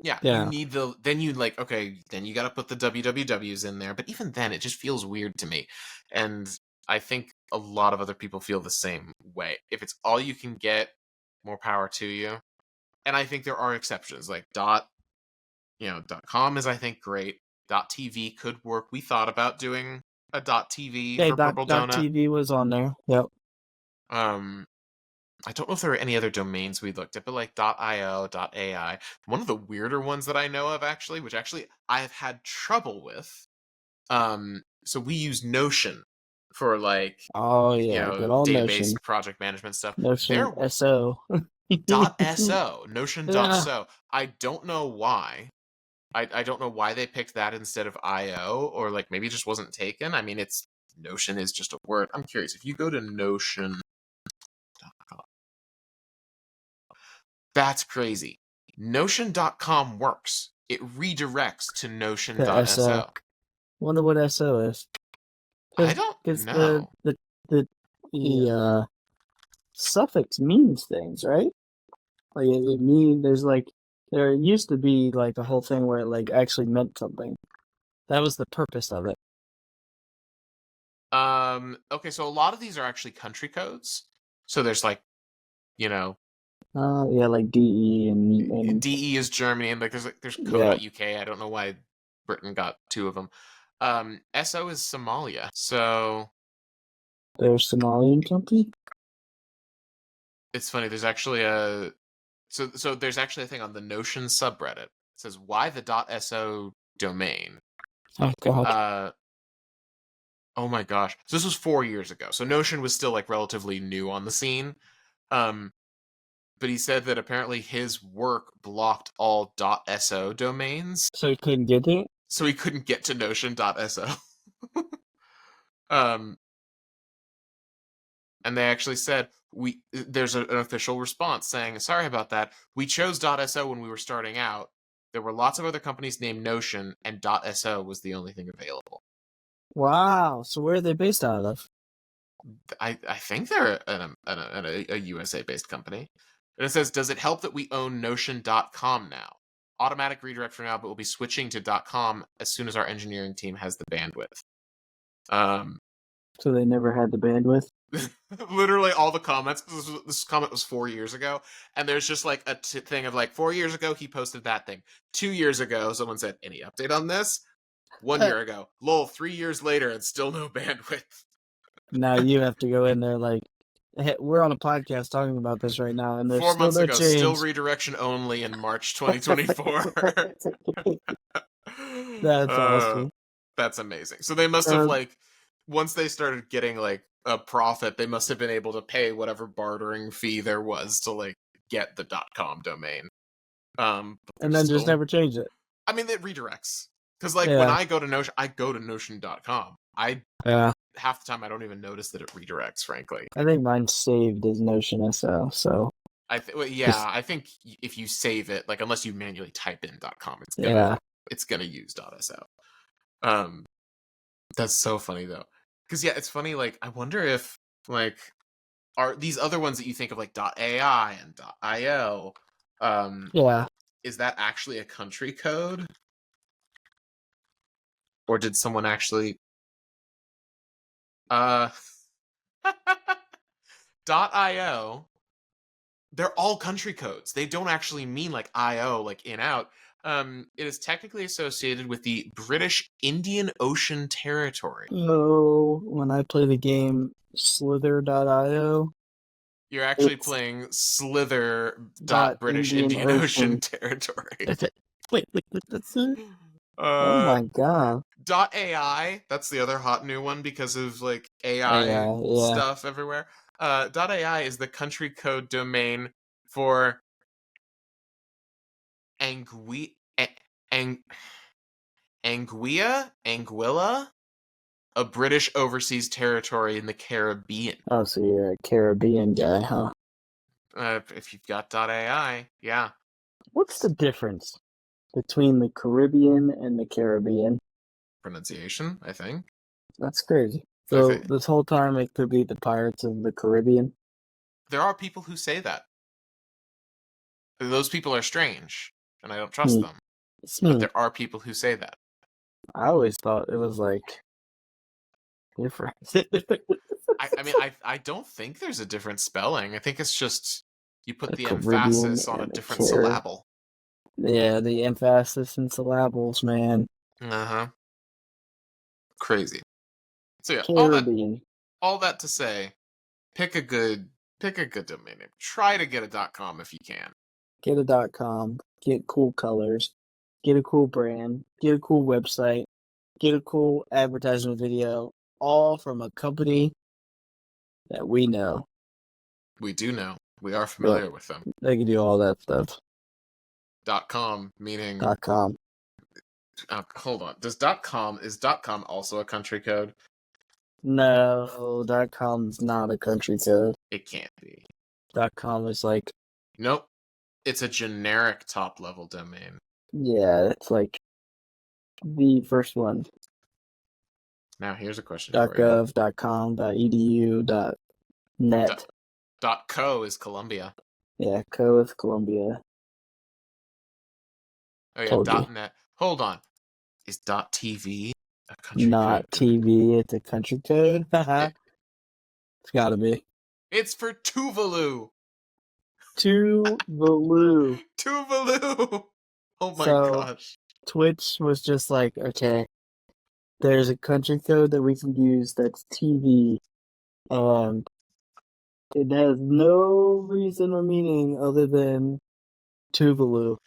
[SPEAKER 2] yeah. You
[SPEAKER 1] Yeah.
[SPEAKER 2] need the then you like okay, then you got to put the wwws in there. But even then, it just feels weird to me, and I think a lot of other people feel the same way. If it's all you can get, more power to you. And I think there are exceptions, like .com is I think great. .tv could work. We thought about doing a .tv
[SPEAKER 1] Okay,
[SPEAKER 2] for Purple Donut.
[SPEAKER 1] TV was on there. Yep.
[SPEAKER 2] Um, I don't know if there were any other domains we looked at, but like .io, .ai. One of the weirder ones that I know of, actually, which actually I've had trouble with. So we use Notion for like
[SPEAKER 1] Oh yeah, good old
[SPEAKER 2] database
[SPEAKER 1] Notion.
[SPEAKER 2] project management stuff.
[SPEAKER 1] Notion
[SPEAKER 2] There
[SPEAKER 1] SO.
[SPEAKER 2] .so Notion
[SPEAKER 1] Yeah.
[SPEAKER 2] .so. I don't know why. I don't know why they picked that instead of IO, or like maybe it just wasn't taken. I mean, it's Notion is just a word. I'm curious if you go to Notion. That's crazy. Notion.com works. It redirects to
[SPEAKER 1] The SO.
[SPEAKER 2] Notion.so.
[SPEAKER 1] Wonder what SO is.
[SPEAKER 2] I
[SPEAKER 1] Because
[SPEAKER 2] don't
[SPEAKER 1] the
[SPEAKER 2] know.
[SPEAKER 1] the suffix means things, right? Like it means there's like There used to be like a whole thing where it like actually meant something. That was the purpose of it.
[SPEAKER 2] Okay, so a lot of these are actually country codes. So there's like, you know,
[SPEAKER 1] Yeah, like DE and
[SPEAKER 2] DE is Germany, and like there's
[SPEAKER 1] yeah,
[SPEAKER 2] co.uk. I don't know why Britain got two of them. SO is Somalia. So
[SPEAKER 1] there's Somalian company.
[SPEAKER 2] it's funny. There's actually a so there's actually a thing on the Notion subreddit. It says why the .so domain.
[SPEAKER 1] Oh God.
[SPEAKER 2] Uh, oh my gosh. So this was 4 years ago. So Notion was still like relatively new on the scene. Um, but he said that apparently his work blocked all .so domains,
[SPEAKER 1] So he couldn't get it.
[SPEAKER 2] so he couldn't get to Notion.so. um, and they actually said there's an official response saying sorry about that. We chose .so when we were starting out. There were lots of other companies named Notion, and .so was the only thing available.
[SPEAKER 1] Wow. So where are they based out of?
[SPEAKER 2] I think they're a USA based company. And it says, does it help that we own Notion.com now? Automatic redirect for now, but we'll be switching to .com as soon as our engineering team has the bandwidth. Um,
[SPEAKER 1] So they never had the bandwidth.
[SPEAKER 2] literally all the comments. This comment was 4 years ago, and there's just like a thing of like 4 years ago he posted that thing. 2 years ago, someone said, any update on this? 1 year ago, lol. 3 years later, and still no bandwidth.
[SPEAKER 1] Now you have to go in there like, hey, we're on a podcast talking about this right now, and there's
[SPEAKER 2] Four
[SPEAKER 1] still
[SPEAKER 2] months
[SPEAKER 1] no
[SPEAKER 2] ago, still
[SPEAKER 1] change.
[SPEAKER 2] redirection only in March 2024.
[SPEAKER 1] That's
[SPEAKER 2] uh,
[SPEAKER 1] awesome.
[SPEAKER 2] that's amazing. So they must have
[SPEAKER 1] Uh,
[SPEAKER 2] like once they started getting like a profit, they must have been able to pay whatever bartering fee there was to like get the .com domain. But they're
[SPEAKER 1] and then just
[SPEAKER 2] still.
[SPEAKER 1] never change it.
[SPEAKER 2] I mean, it redirects because like when
[SPEAKER 1] Yeah.
[SPEAKER 2] I go to Notion, I go to Notion.com. I
[SPEAKER 1] Yeah.
[SPEAKER 2] half the time I don't even notice that it redirects. Frankly,
[SPEAKER 1] I think mine's saved as Notion SO. So
[SPEAKER 2] yeah,
[SPEAKER 1] just
[SPEAKER 2] I think if you save it, like unless you manually type in .com,
[SPEAKER 1] yeah.
[SPEAKER 2] it's gonna use .so. Um, that's so funny though, because yeah, it's funny. Like, I wonder if like are these other ones that you think of like .ai and .io, um,
[SPEAKER 1] Yeah.
[SPEAKER 2] is that actually a country code, or did someone actually uh .io? They're all country codes. They don't actually mean like IO, like in out. It is technically associated with the British Indian Ocean Territory.
[SPEAKER 1] No, when I play the game Slither.io,
[SPEAKER 2] You're actually
[SPEAKER 1] it's
[SPEAKER 2] playing Slither
[SPEAKER 1] dot
[SPEAKER 2] British
[SPEAKER 1] Indian
[SPEAKER 2] Indian Ocean
[SPEAKER 1] Ocean.
[SPEAKER 2] Territory.
[SPEAKER 1] Wait, that's it? Oh
[SPEAKER 2] uh
[SPEAKER 1] my god.
[SPEAKER 2] .ai, that's the other hot new one because of like AI
[SPEAKER 1] AI, yeah.
[SPEAKER 2] stuff everywhere. .ai is the country code domain for Angui Ang Anguilla, a British overseas territory in the Caribbean.
[SPEAKER 1] Oh, so you're a Caribbean guy, huh?
[SPEAKER 2] If you've got .ai, yeah.
[SPEAKER 1] What's the difference between the Caribbean and the Caribbean?
[SPEAKER 2] Pronunciation, I think.
[SPEAKER 1] That's crazy.
[SPEAKER 2] I
[SPEAKER 1] So
[SPEAKER 2] think
[SPEAKER 1] this whole time it could be the Pirates of the Caribbean.
[SPEAKER 2] there are people who say that. Those people are strange, and I don't trust
[SPEAKER 1] Hmm.
[SPEAKER 2] them. But
[SPEAKER 1] Hmm.
[SPEAKER 2] there are people who say that.
[SPEAKER 1] I always thought it was like different.
[SPEAKER 2] I mean, I don't think there's a different spelling. I think it's just you put
[SPEAKER 1] The
[SPEAKER 2] the
[SPEAKER 1] Caribbean
[SPEAKER 2] emphasis on a
[SPEAKER 1] and the
[SPEAKER 2] different syllable.
[SPEAKER 1] Yeah, the emphasis and syllables, man.
[SPEAKER 2] Uh huh. Crazy. So yeah,
[SPEAKER 1] Caribbean.
[SPEAKER 2] all that to say, pick a good domain name. Try to get a .com if you can.
[SPEAKER 1] Get a .com. Get cool colors. Get a cool brand. Get a cool website. Get a cool advertisement video. All from a company that we know.
[SPEAKER 2] We do know. We are
[SPEAKER 1] Yeah,
[SPEAKER 2] familiar with them.
[SPEAKER 1] they can do all that stuff.
[SPEAKER 2] .com meaning
[SPEAKER 1] .com.
[SPEAKER 2] hold on. Is .com also a country code?
[SPEAKER 1] No, .com is not a country code.
[SPEAKER 2] It can't be.
[SPEAKER 1] .com is like,
[SPEAKER 2] Nope. It's a generic top level domain.
[SPEAKER 1] yeah, it's like the first one.
[SPEAKER 2] Now here's a question for you.
[SPEAKER 1] .gov, .com, .edu, .net.
[SPEAKER 2] .co is Columbia.
[SPEAKER 1] Yeah, Co is Columbia.
[SPEAKER 2] Oh yeah,
[SPEAKER 1] Told you.
[SPEAKER 2] .net. Hold on. Is .tv a country
[SPEAKER 1] Not
[SPEAKER 2] code?
[SPEAKER 1] TV. It's a country code. Haha.
[SPEAKER 2] It,
[SPEAKER 1] It's got to be.
[SPEAKER 2] it's for Tuvalu.
[SPEAKER 1] Tuvalu.
[SPEAKER 2] Tuvalu. Oh my
[SPEAKER 1] So
[SPEAKER 2] gosh.
[SPEAKER 1] Twitch was just like, okay, there's a country code that we can use that's TV. It has no reason or meaning other than Tuvalu,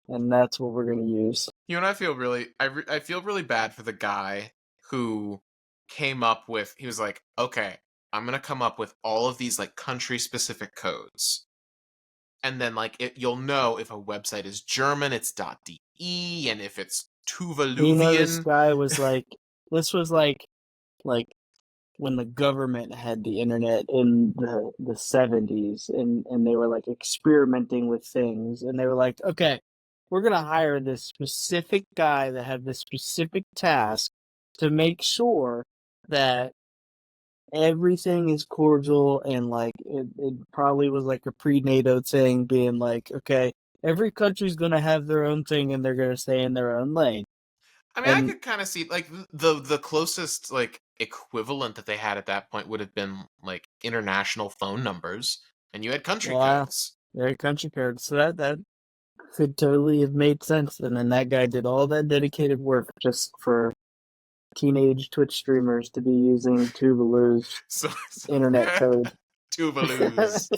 [SPEAKER 1] and that's what we're gonna use.
[SPEAKER 2] You know, I feel really, I feel really bad for the guy who came up with. He was like, okay, I'm gonna come up with all of these like country specific codes, and then like you'll know if a website is German, it's .de, and if it's
[SPEAKER 1] This
[SPEAKER 2] Tuvaluvian.
[SPEAKER 1] guy was like, this was like when the government had the internet in the 70s, and they were like experimenting with things, and they were like, okay, we're gonna hire this specific guy that had this specific task to make sure that everything is cordial, and like it probably was like a pre-NATO thing, being like, okay, every country's gonna have their own thing and they're gonna stay in their own lane.
[SPEAKER 2] I mean, I
[SPEAKER 1] And
[SPEAKER 2] could kind of see like the closest like equivalent that they had at that point would have been like international phone numbers, and you had country
[SPEAKER 1] wow,
[SPEAKER 2] codes.
[SPEAKER 1] very country code. So that could totally have made sense. And then that guy did all that dedicated work just for teenage Twitch streamers to be using Tuvalu's
[SPEAKER 2] So
[SPEAKER 1] internet code.
[SPEAKER 2] Tuvalu's.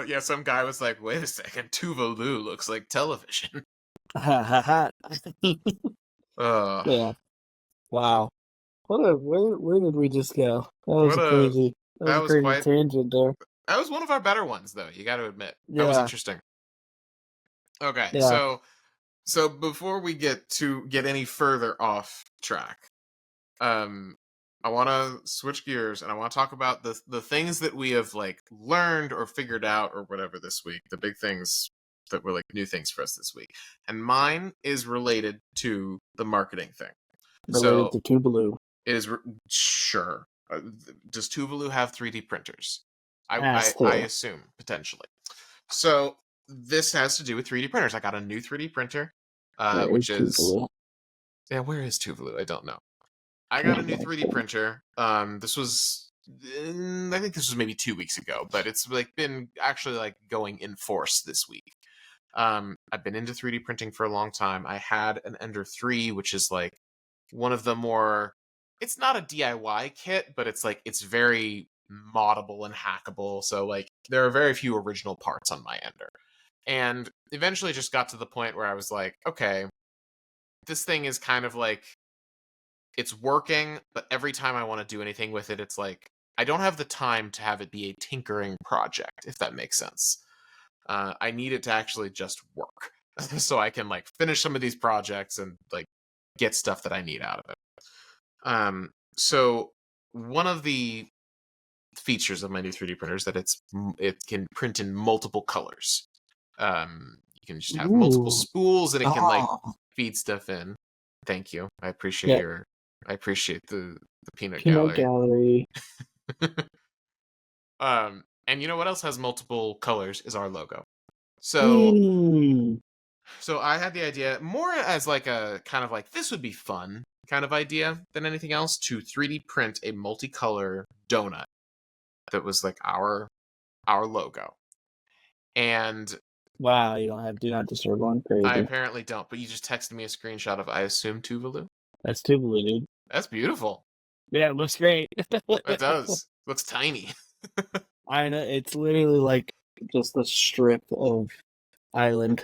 [SPEAKER 2] Yeah, some guy was like, wait a second, Tuvalu looks like television.
[SPEAKER 1] Ha ha ha.
[SPEAKER 2] Uh,
[SPEAKER 1] Yeah. Wow. Where did we just go?
[SPEAKER 2] what a
[SPEAKER 1] That was
[SPEAKER 2] that
[SPEAKER 1] a
[SPEAKER 2] was
[SPEAKER 1] crazy
[SPEAKER 2] quite
[SPEAKER 1] tangent there.
[SPEAKER 2] that was one of our better ones though. You got to admit that was
[SPEAKER 1] Yeah.
[SPEAKER 2] interesting. Okay,
[SPEAKER 1] Yeah.
[SPEAKER 2] so before we get any further off track, um, I want to switch gears and I want to talk about the things that we have like learned or figured out or whatever this week. The big things that were like new things for us this week, and mine is related to the marketing thing.
[SPEAKER 1] Related
[SPEAKER 2] So
[SPEAKER 1] to Tuvalu.
[SPEAKER 2] it is sure. Does Tuvalu have 3D printers?
[SPEAKER 1] Has
[SPEAKER 2] I
[SPEAKER 1] to.
[SPEAKER 2] assume potentially. So this has to do with 3D printers. I got a new 3D printer,
[SPEAKER 1] Where
[SPEAKER 2] which
[SPEAKER 1] is
[SPEAKER 2] is
[SPEAKER 1] Tuvalu?
[SPEAKER 2] yeah. Where is Tuvalu? I don't know. I got a new 3D printer. This was I think this was maybe 2 weeks ago, but it's like been actually like going in force this week. I've been into 3D printing for a long time. I had an Ender 3, which is like one of the more it's not a DIY kit, but it's like it's very moddable and hackable. So like there are very few original parts on my Ender. And eventually just got to the point where I was like, okay, this thing is kind of like it's working, but every time I want to do anything with it, it's like I don't have the time to have it be a tinkering project, if that makes sense. I need it to actually just work, so I can like finish some of these projects and like get stuff that I need out of it. So one of the features of my new 3D printer is that it can print in multiple colors. You can just have multiple
[SPEAKER 1] Ooh.
[SPEAKER 2] spools, and it can like
[SPEAKER 1] Oh.
[SPEAKER 2] feed stuff in. Thank you.
[SPEAKER 1] Yeah.
[SPEAKER 2] I appreciate the peanut
[SPEAKER 1] Peanut
[SPEAKER 2] gallery.
[SPEAKER 1] gallery.
[SPEAKER 2] And you know what else has multiple colors is our logo. So
[SPEAKER 1] Mmm.
[SPEAKER 2] so I had the idea more as like a kind of like this would be fun kind of idea than anything else to 3D print a multicolor donut that was like our logo. And
[SPEAKER 1] Wow, you don't have do not disturb on.
[SPEAKER 2] I
[SPEAKER 1] Crazy.
[SPEAKER 2] apparently don't, but you just texted me a screenshot of I assume Tuvalu.
[SPEAKER 1] That's Tuvalu, dude.
[SPEAKER 2] That's beautiful.
[SPEAKER 1] Yeah, it looks great.
[SPEAKER 2] It does. Looks tiny.
[SPEAKER 1] I know, it's literally like just a strip of island.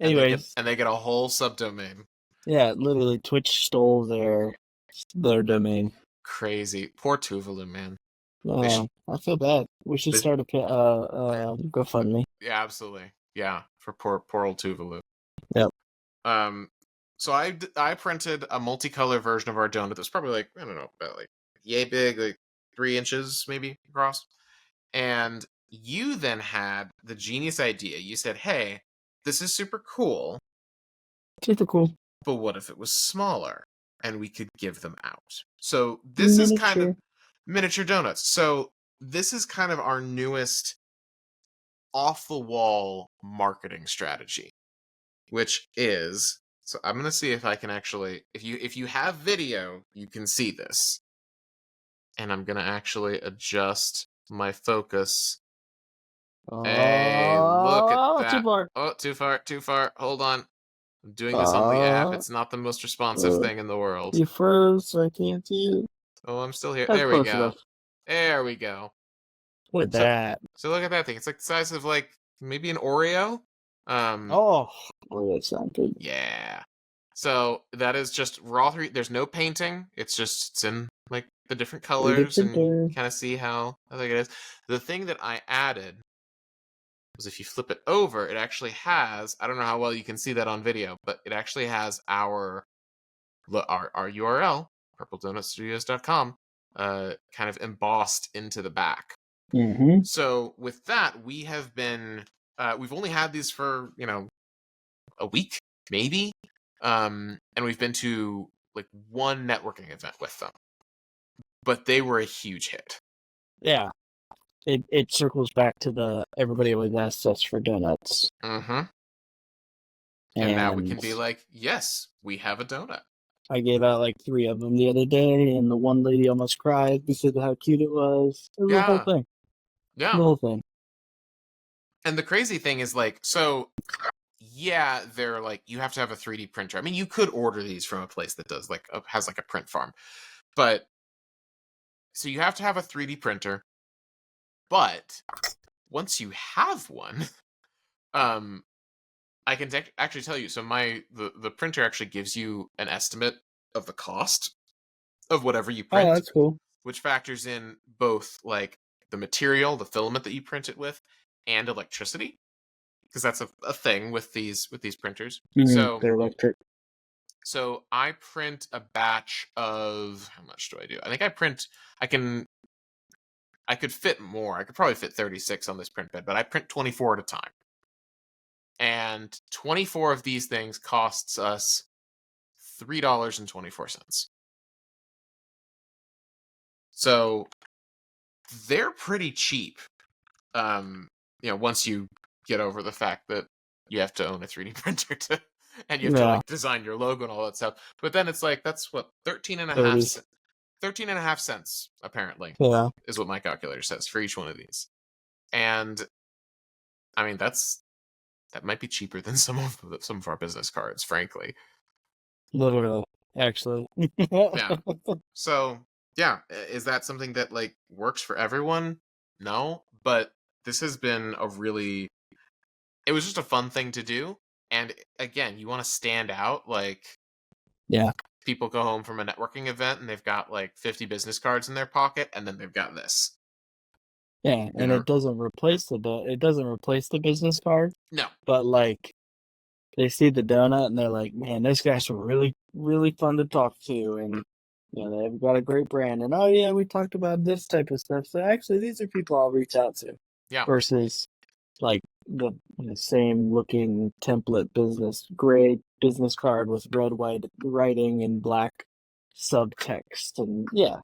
[SPEAKER 1] Anyways,
[SPEAKER 2] And they get a whole subdomain.
[SPEAKER 1] yeah, literally Twitch stole their domain.
[SPEAKER 2] Crazy. Poor Tuvalu, man. They should,
[SPEAKER 1] I feel bad. We should
[SPEAKER 2] they,
[SPEAKER 1] start a GoFundMe.
[SPEAKER 2] yeah, absolutely. Yeah, for poor old Tuvalu.
[SPEAKER 1] Yep.
[SPEAKER 2] Um, so I printed a multicolor version of our donut that was probably like I don't know about like yay big, like 3 inches maybe across. And you then had the genius idea. You said, "Hey, this is super cool,
[SPEAKER 1] Super cool.
[SPEAKER 2] but what if it was smaller and we could give them out?" So this is kind of
[SPEAKER 1] Miniature.
[SPEAKER 2] miniature donuts. So this is kind of our newest off the wall marketing strategy. which is, so I'm gonna see if I can actually, if you have video, you can see this, and I'm gonna actually adjust my focus. Hey, look at
[SPEAKER 1] Oh, too
[SPEAKER 2] that!
[SPEAKER 1] far.
[SPEAKER 2] Oh, too far, too far. Hold on, I'm doing this on the app.
[SPEAKER 1] Uh,
[SPEAKER 2] It's not the most responsive
[SPEAKER 1] uh,
[SPEAKER 2] thing in the world.
[SPEAKER 1] you froze, so I can't see you.
[SPEAKER 2] Oh, I'm still here.
[SPEAKER 1] That's
[SPEAKER 2] There we
[SPEAKER 1] close
[SPEAKER 2] go.
[SPEAKER 1] enough.
[SPEAKER 2] There we go.
[SPEAKER 1] Look at
[SPEAKER 2] So,
[SPEAKER 1] that.
[SPEAKER 2] so look at that thing. It's like the size of like maybe an Oreo. Um,
[SPEAKER 1] Oh, oh, that sounds good.
[SPEAKER 2] yeah. So that is just raw 3. There's no painting. It's in like the different
[SPEAKER 1] 3D
[SPEAKER 2] colors, and
[SPEAKER 1] printer.
[SPEAKER 2] kind of see how big it is. The thing that I added was if you flip it over, it actually has. I don't know how well you can see that on video, but it actually has our URL, purpledonutstudios.com, kind of embossed into the back.
[SPEAKER 1] Mm-hmm.
[SPEAKER 2] So with that, we've only had these for a week maybe, and we've been to like one networking event with them, but they were a huge hit.
[SPEAKER 1] Yeah. It circles back to the everybody always asks us for donuts.
[SPEAKER 2] Mm-hmm. And now we
[SPEAKER 1] And
[SPEAKER 2] can be like, yes, we have a donut.
[SPEAKER 1] I gave out like 3 of them the other day, and the one lady almost cried because of how cute it was. It was the whole
[SPEAKER 2] Yeah,
[SPEAKER 1] thing. The
[SPEAKER 2] yeah.
[SPEAKER 1] whole thing.
[SPEAKER 2] And the crazy thing is like, so yeah, they're like, you have to have a 3D printer. I mean, you could order these from a place that does like has like a print farm, but so you have to have a 3D printer. But once you have one, um, I can actually tell you. So the printer actually gives you an estimate of the cost of whatever you
[SPEAKER 1] Oh,
[SPEAKER 2] print,
[SPEAKER 1] that's cool.
[SPEAKER 2] which factors in both like the material, the filament that you print it with, and electricity, because that's a thing with these printers.
[SPEAKER 1] Mm-hmm.
[SPEAKER 2] So
[SPEAKER 1] They're electric.
[SPEAKER 2] so I print a batch of, how much do I do? I think I could fit more. I could probably fit 36 on this print bed, but I print 24 at a time. And 24 of these things costs us $3.24. So they're pretty cheap. Once you get over the fact that you have to own a 3D printer and you have to
[SPEAKER 1] Yeah.
[SPEAKER 2] like design your logo and all that stuff. But then it's like, that's what,
[SPEAKER 1] 30s.
[SPEAKER 2] 13 and a half cents, apparently,
[SPEAKER 1] Yeah.
[SPEAKER 2] is what my calculator says for each one of these. And I mean, that might be cheaper than some of our business cards, frankly.
[SPEAKER 1] Literally. Actually.
[SPEAKER 2] Yeah. So, yeah, is that something that like works for everyone? No, but this has been it was just a fun thing to do. And again, you want to stand out. Like,
[SPEAKER 1] Yeah.
[SPEAKER 2] people go home from a networking event and they've got like 50 business cards in their pocket, and then they've got this.
[SPEAKER 1] Yeah,
[SPEAKER 2] You
[SPEAKER 1] and
[SPEAKER 2] know?
[SPEAKER 1] it doesn't replace the business card,
[SPEAKER 2] No.
[SPEAKER 1] but like they see the donut and they're like, man, those guys were really, really fun to talk to, and they've got a great brand, and oh yeah, we talked about this type of stuff. So actually, these are people I'll reach out to,
[SPEAKER 2] Yeah.
[SPEAKER 1] versus like the same looking template gray business card with red white writing and black subtext, and yeah,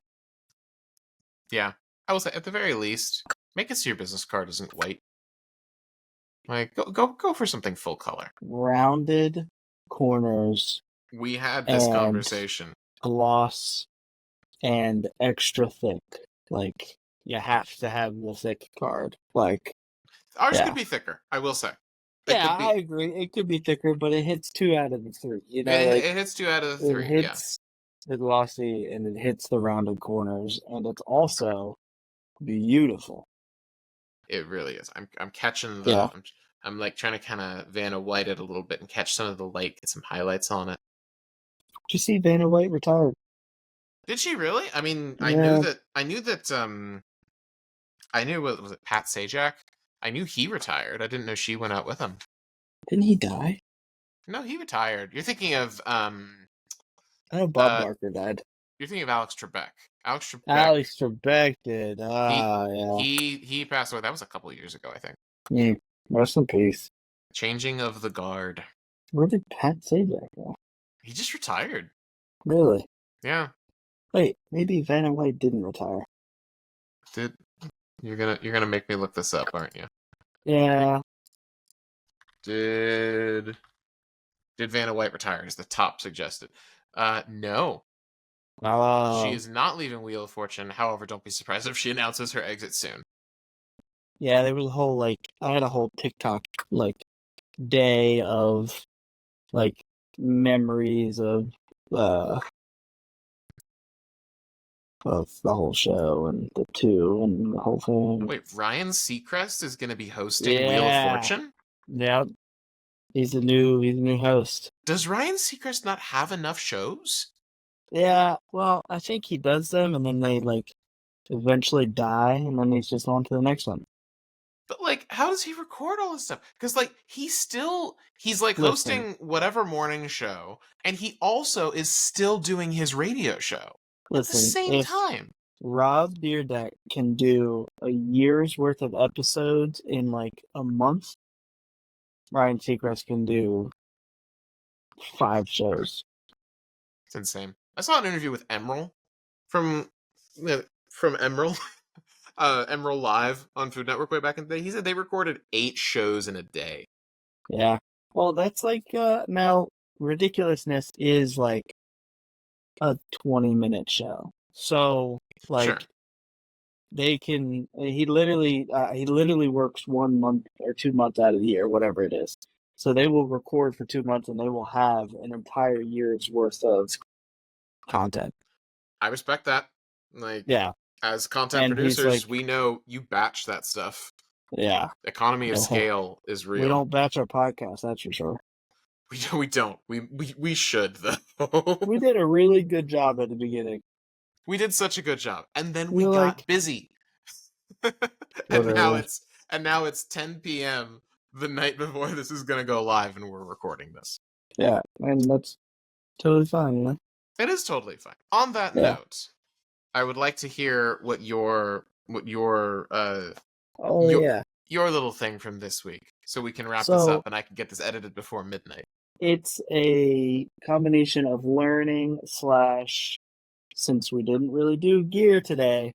[SPEAKER 2] Yeah. I will say, at the very least, make it so your business card isn't white. Like, go for something full color.
[SPEAKER 1] rounded corners
[SPEAKER 2] We had this
[SPEAKER 1] and
[SPEAKER 2] conversation.
[SPEAKER 1] gloss and extra thick. Like you have to have the thick card. Like
[SPEAKER 2] Ours could
[SPEAKER 1] yeah.
[SPEAKER 2] be thicker, I will say. It
[SPEAKER 1] Yeah,
[SPEAKER 2] could
[SPEAKER 1] I
[SPEAKER 2] be.
[SPEAKER 1] agree. It could be thicker, but it hits 2 out of the 3. Like
[SPEAKER 2] It hits 2 out of the
[SPEAKER 1] it
[SPEAKER 2] 3. Yeah,
[SPEAKER 1] hits the glossy and it hits the rounded corners, and it's also beautiful.
[SPEAKER 2] it really is. I'm catching
[SPEAKER 1] Yeah.
[SPEAKER 2] I'm like trying to kind of Vanna White it a little bit and catch some of the light, get some highlights on it.
[SPEAKER 1] Did you see Vanna White retired?
[SPEAKER 2] Did she really? I mean,
[SPEAKER 1] Yeah.
[SPEAKER 2] I knew that I knew, what was it, Pat Sajak? I knew he retired. I didn't know she went out with him.
[SPEAKER 1] Didn't he die?
[SPEAKER 2] No, he retired. You're thinking of
[SPEAKER 1] I know Bob
[SPEAKER 2] uh
[SPEAKER 1] Barker died.
[SPEAKER 2] you're thinking of Alex Trebek. Alex Trebek,
[SPEAKER 1] Alex Trebek did.
[SPEAKER 2] he
[SPEAKER 1] Ah, yeah.
[SPEAKER 2] he passed away. That was a couple of years ago, I think.
[SPEAKER 1] Rest in peace.
[SPEAKER 2] Changing of the guard.
[SPEAKER 1] Where did Pat Sajak go?
[SPEAKER 2] He just retired.
[SPEAKER 1] Really?
[SPEAKER 2] Yeah.
[SPEAKER 1] Wait, maybe Vanna White didn't retire.
[SPEAKER 2] Did you're gonna make me look this up, aren't you?
[SPEAKER 1] Yeah.
[SPEAKER 2] Did Did Vanna White retire? Is the top suggested. No. She
[SPEAKER 1] Oh,
[SPEAKER 2] is not leaving Wheel of Fortune. However, don't be surprised if she announces her exit soon.
[SPEAKER 1] yeah, there was a whole, like, I had a whole TikTok, like, day of, like, memories uh, of the whole show and the two and the whole thing.
[SPEAKER 2] Wait, Ryan Seacrest is going to be hosting Wheel of
[SPEAKER 1] Yeah.
[SPEAKER 2] Fortune?
[SPEAKER 1] Yeah. He's a new host.
[SPEAKER 2] Does Ryan Seacrest not have enough shows?
[SPEAKER 1] Yeah, well, I think he does them and then they like eventually die and then he's just on to the next one.
[SPEAKER 2] But like, how does he record all this stuff? Because like, he's like
[SPEAKER 1] Listen,
[SPEAKER 2] hosting whatever morning show, and he also is still doing his radio show at the
[SPEAKER 1] listen,
[SPEAKER 2] same
[SPEAKER 1] if
[SPEAKER 2] time.
[SPEAKER 1] Rob Deerdeck can do a year's worth of episodes in like a month, Ryan Seacrest can do 5 shows.
[SPEAKER 2] It's insane. I saw an interview with Emerald from Emerald, Emerald Live on Food Network way back in the day. He said they recorded 8 shows in a day.
[SPEAKER 1] Yeah. Well, that's like now Ridiculousness is like a 20-minute show. So
[SPEAKER 2] Sure.
[SPEAKER 1] like he literally works 1 month or 2 months out of the year, whatever it is. So they will record for 2 months and they will have an entire year's worth of content.
[SPEAKER 2] I respect that. Like,
[SPEAKER 1] Yeah.
[SPEAKER 2] as content
[SPEAKER 1] And he's like,
[SPEAKER 2] producers, we know you batch that stuff.
[SPEAKER 1] yeah.
[SPEAKER 2] Economy of scale is
[SPEAKER 1] We
[SPEAKER 2] real.
[SPEAKER 1] don't batch our podcast, that's for sure.
[SPEAKER 2] We don't. We should though.
[SPEAKER 1] We did a really good job at the beginning.
[SPEAKER 2] We did such a good job, and then we
[SPEAKER 1] We're
[SPEAKER 2] got
[SPEAKER 1] like,
[SPEAKER 2] busy. and now
[SPEAKER 1] literally.
[SPEAKER 2] it's 10 p.m. the night before this is gonna go live, and we're recording this.
[SPEAKER 1] Yeah, and that's totally fine, you know?
[SPEAKER 2] It is totally fine. On that
[SPEAKER 1] Yeah.
[SPEAKER 2] note, I would like to hear what your
[SPEAKER 1] Oh,
[SPEAKER 2] your
[SPEAKER 1] yeah.
[SPEAKER 2] your little thing from this week, so we can wrap this
[SPEAKER 1] So
[SPEAKER 2] up and I can get this edited before midnight.
[SPEAKER 1] it's a combination of learning slash, since we didn't really do gear today,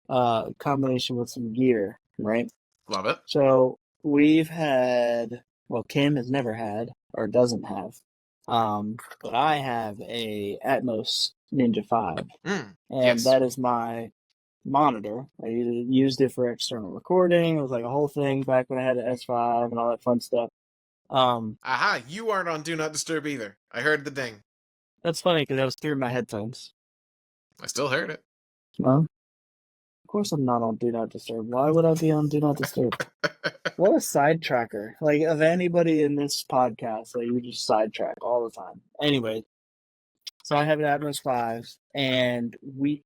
[SPEAKER 1] combination with some gear, right?
[SPEAKER 2] Love it.
[SPEAKER 1] So we've had, well, Kim has never had or doesn't have, but I have a Atmos Ninja 5, and
[SPEAKER 2] Yes.
[SPEAKER 1] that is my monitor. I used it for external recording. It was like a whole thing back when I had an S5 and all that fun stuff.
[SPEAKER 2] Aha! You aren't on Do Not Disturb either. I heard the ding.
[SPEAKER 1] That's funny because I was through my headphones.
[SPEAKER 2] I still heard it.
[SPEAKER 1] Well, of course I'm not on Do Not Disturb. Why would I be on Do Not Disturb? What a sidetracker. Like, of anybody in this podcast, like, you just sidetrack all the time. Anyway, so I have an Atmos 5, and we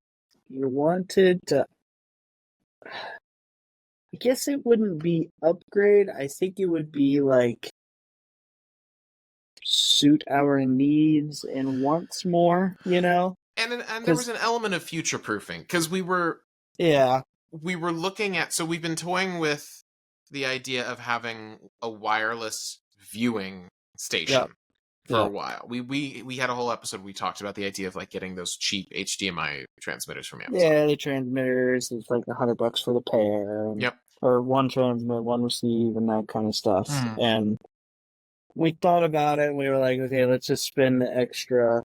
[SPEAKER 1] wanted to, I guess it wouldn't be upgrade. I think it would be, like, suit our needs and wants more, you know?
[SPEAKER 2] And there was an element of future proofing because we were looking at, so we've been toying with the idea of having a wireless viewing station for a while. We had a whole episode we talked about the idea of like getting those cheap HDMI transmitters from Amazon.
[SPEAKER 1] Yeah, the transmitters, it's like $100 for the pair. And,
[SPEAKER 2] yep.
[SPEAKER 1] Or one transmit, one receive, and that kind of stuff. And we thought about it and we were like, okay, let's just spend the extra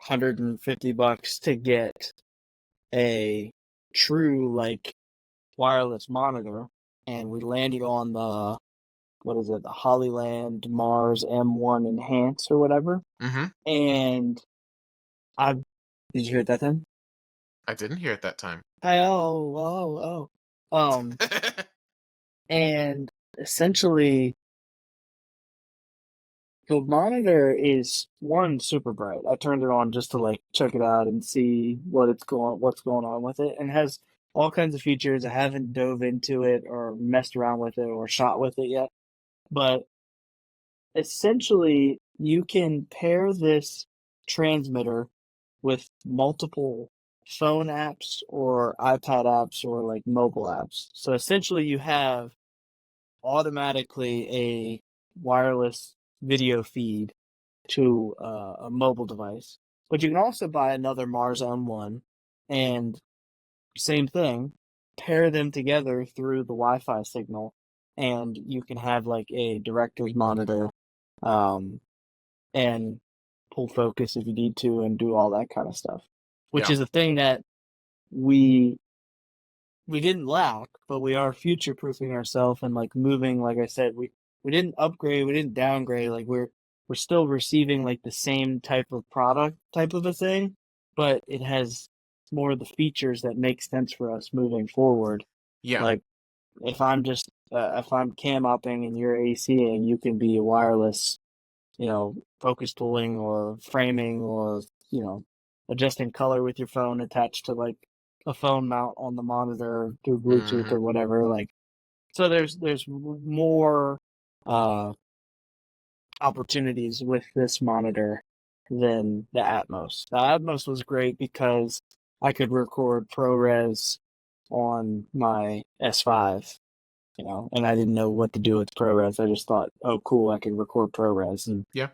[SPEAKER 1] $150 to get a true like wireless monitor, and we landed on the Hollyland Mars M1 Enhance or whatever. And did you hear it that time?
[SPEAKER 2] I didn't hear it that time.
[SPEAKER 1] And essentially the monitor is super bright. I turned it on just to like check it out and see what's going on with it, and it has all kinds of features. I haven't dove into it or messed around with it or shot with it yet, but essentially you can pair this transmitter with multiple phone apps or iPad apps or like mobile apps. So essentially you have automatically a wireless video feed to a mobile device. But you can also buy another Mars M1 and same thing, pair them together through the Wi-Fi signal, and you can have like a director's monitor and pull focus if you need to and do all that kind of stuff, which
[SPEAKER 2] Yeah.
[SPEAKER 1] is a thing that we we didn't lack, but we are future proofing ourselves and like moving. Like I said, we didn't upgrade, we didn't downgrade. Like we're still receiving like the same type of product type of a thing, but it has more of the features that make sense for us moving forward.
[SPEAKER 2] Yeah.
[SPEAKER 1] Like if I'm cam upping and you're ACing, you can be wireless, focus pulling or framing or, adjusting color with your phone attached to like a phone mount on the monitor through Bluetooth
[SPEAKER 2] Hmm.
[SPEAKER 1] or whatever. Like, so there's more uh, opportunities with this monitor than the Atmos. The Atmos was great because I could record ProRes on my S5, and I didn't know what to do with ProRes. I just thought, oh, cool, I can record ProRes, and
[SPEAKER 2] Yeah.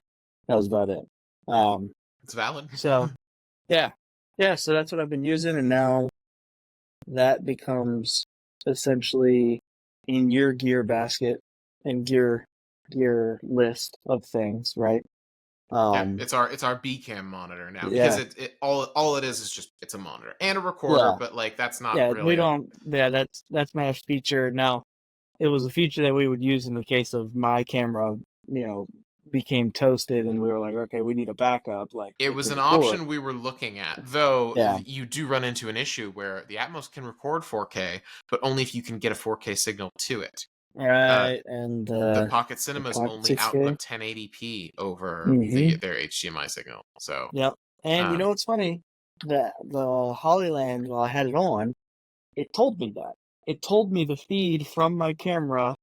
[SPEAKER 1] that was about it. Um,
[SPEAKER 2] It's valid.
[SPEAKER 1] so yeah, yeah. So that's what I've been using, and now that becomes essentially in your gear basket and gear list of things, right?
[SPEAKER 2] Yeah,
[SPEAKER 1] Um,
[SPEAKER 2] it's our B cam monitor now because
[SPEAKER 1] yeah,
[SPEAKER 2] it all it is just it's a monitor and a recorder,
[SPEAKER 1] yeah,
[SPEAKER 2] but like that's not
[SPEAKER 1] yeah. We
[SPEAKER 2] really a
[SPEAKER 1] don't. Yeah, that's my feature now. It was a feature that we would use in the case of my camera, you know, became toasted, and we were like, okay, we need a backup. Like
[SPEAKER 2] it
[SPEAKER 1] it
[SPEAKER 2] was
[SPEAKER 1] can
[SPEAKER 2] an
[SPEAKER 1] record.
[SPEAKER 2] option we were looking at, though
[SPEAKER 1] Yeah,
[SPEAKER 2] you do run into an issue where the Atmos can record 4K, but only if you can get a 4K signal to it. Uh,
[SPEAKER 1] right. And
[SPEAKER 2] the Pocket
[SPEAKER 1] the
[SPEAKER 2] Cinemas
[SPEAKER 1] Pocket
[SPEAKER 2] only
[SPEAKER 1] 6K.
[SPEAKER 2] output 1080p over
[SPEAKER 1] Mm-hmm.
[SPEAKER 2] their HDMI signal. So,
[SPEAKER 1] Yep. And you
[SPEAKER 2] um,
[SPEAKER 1] know what's funny? The Hollyland, while I had it on, it told me that. It told me the feed from my camera.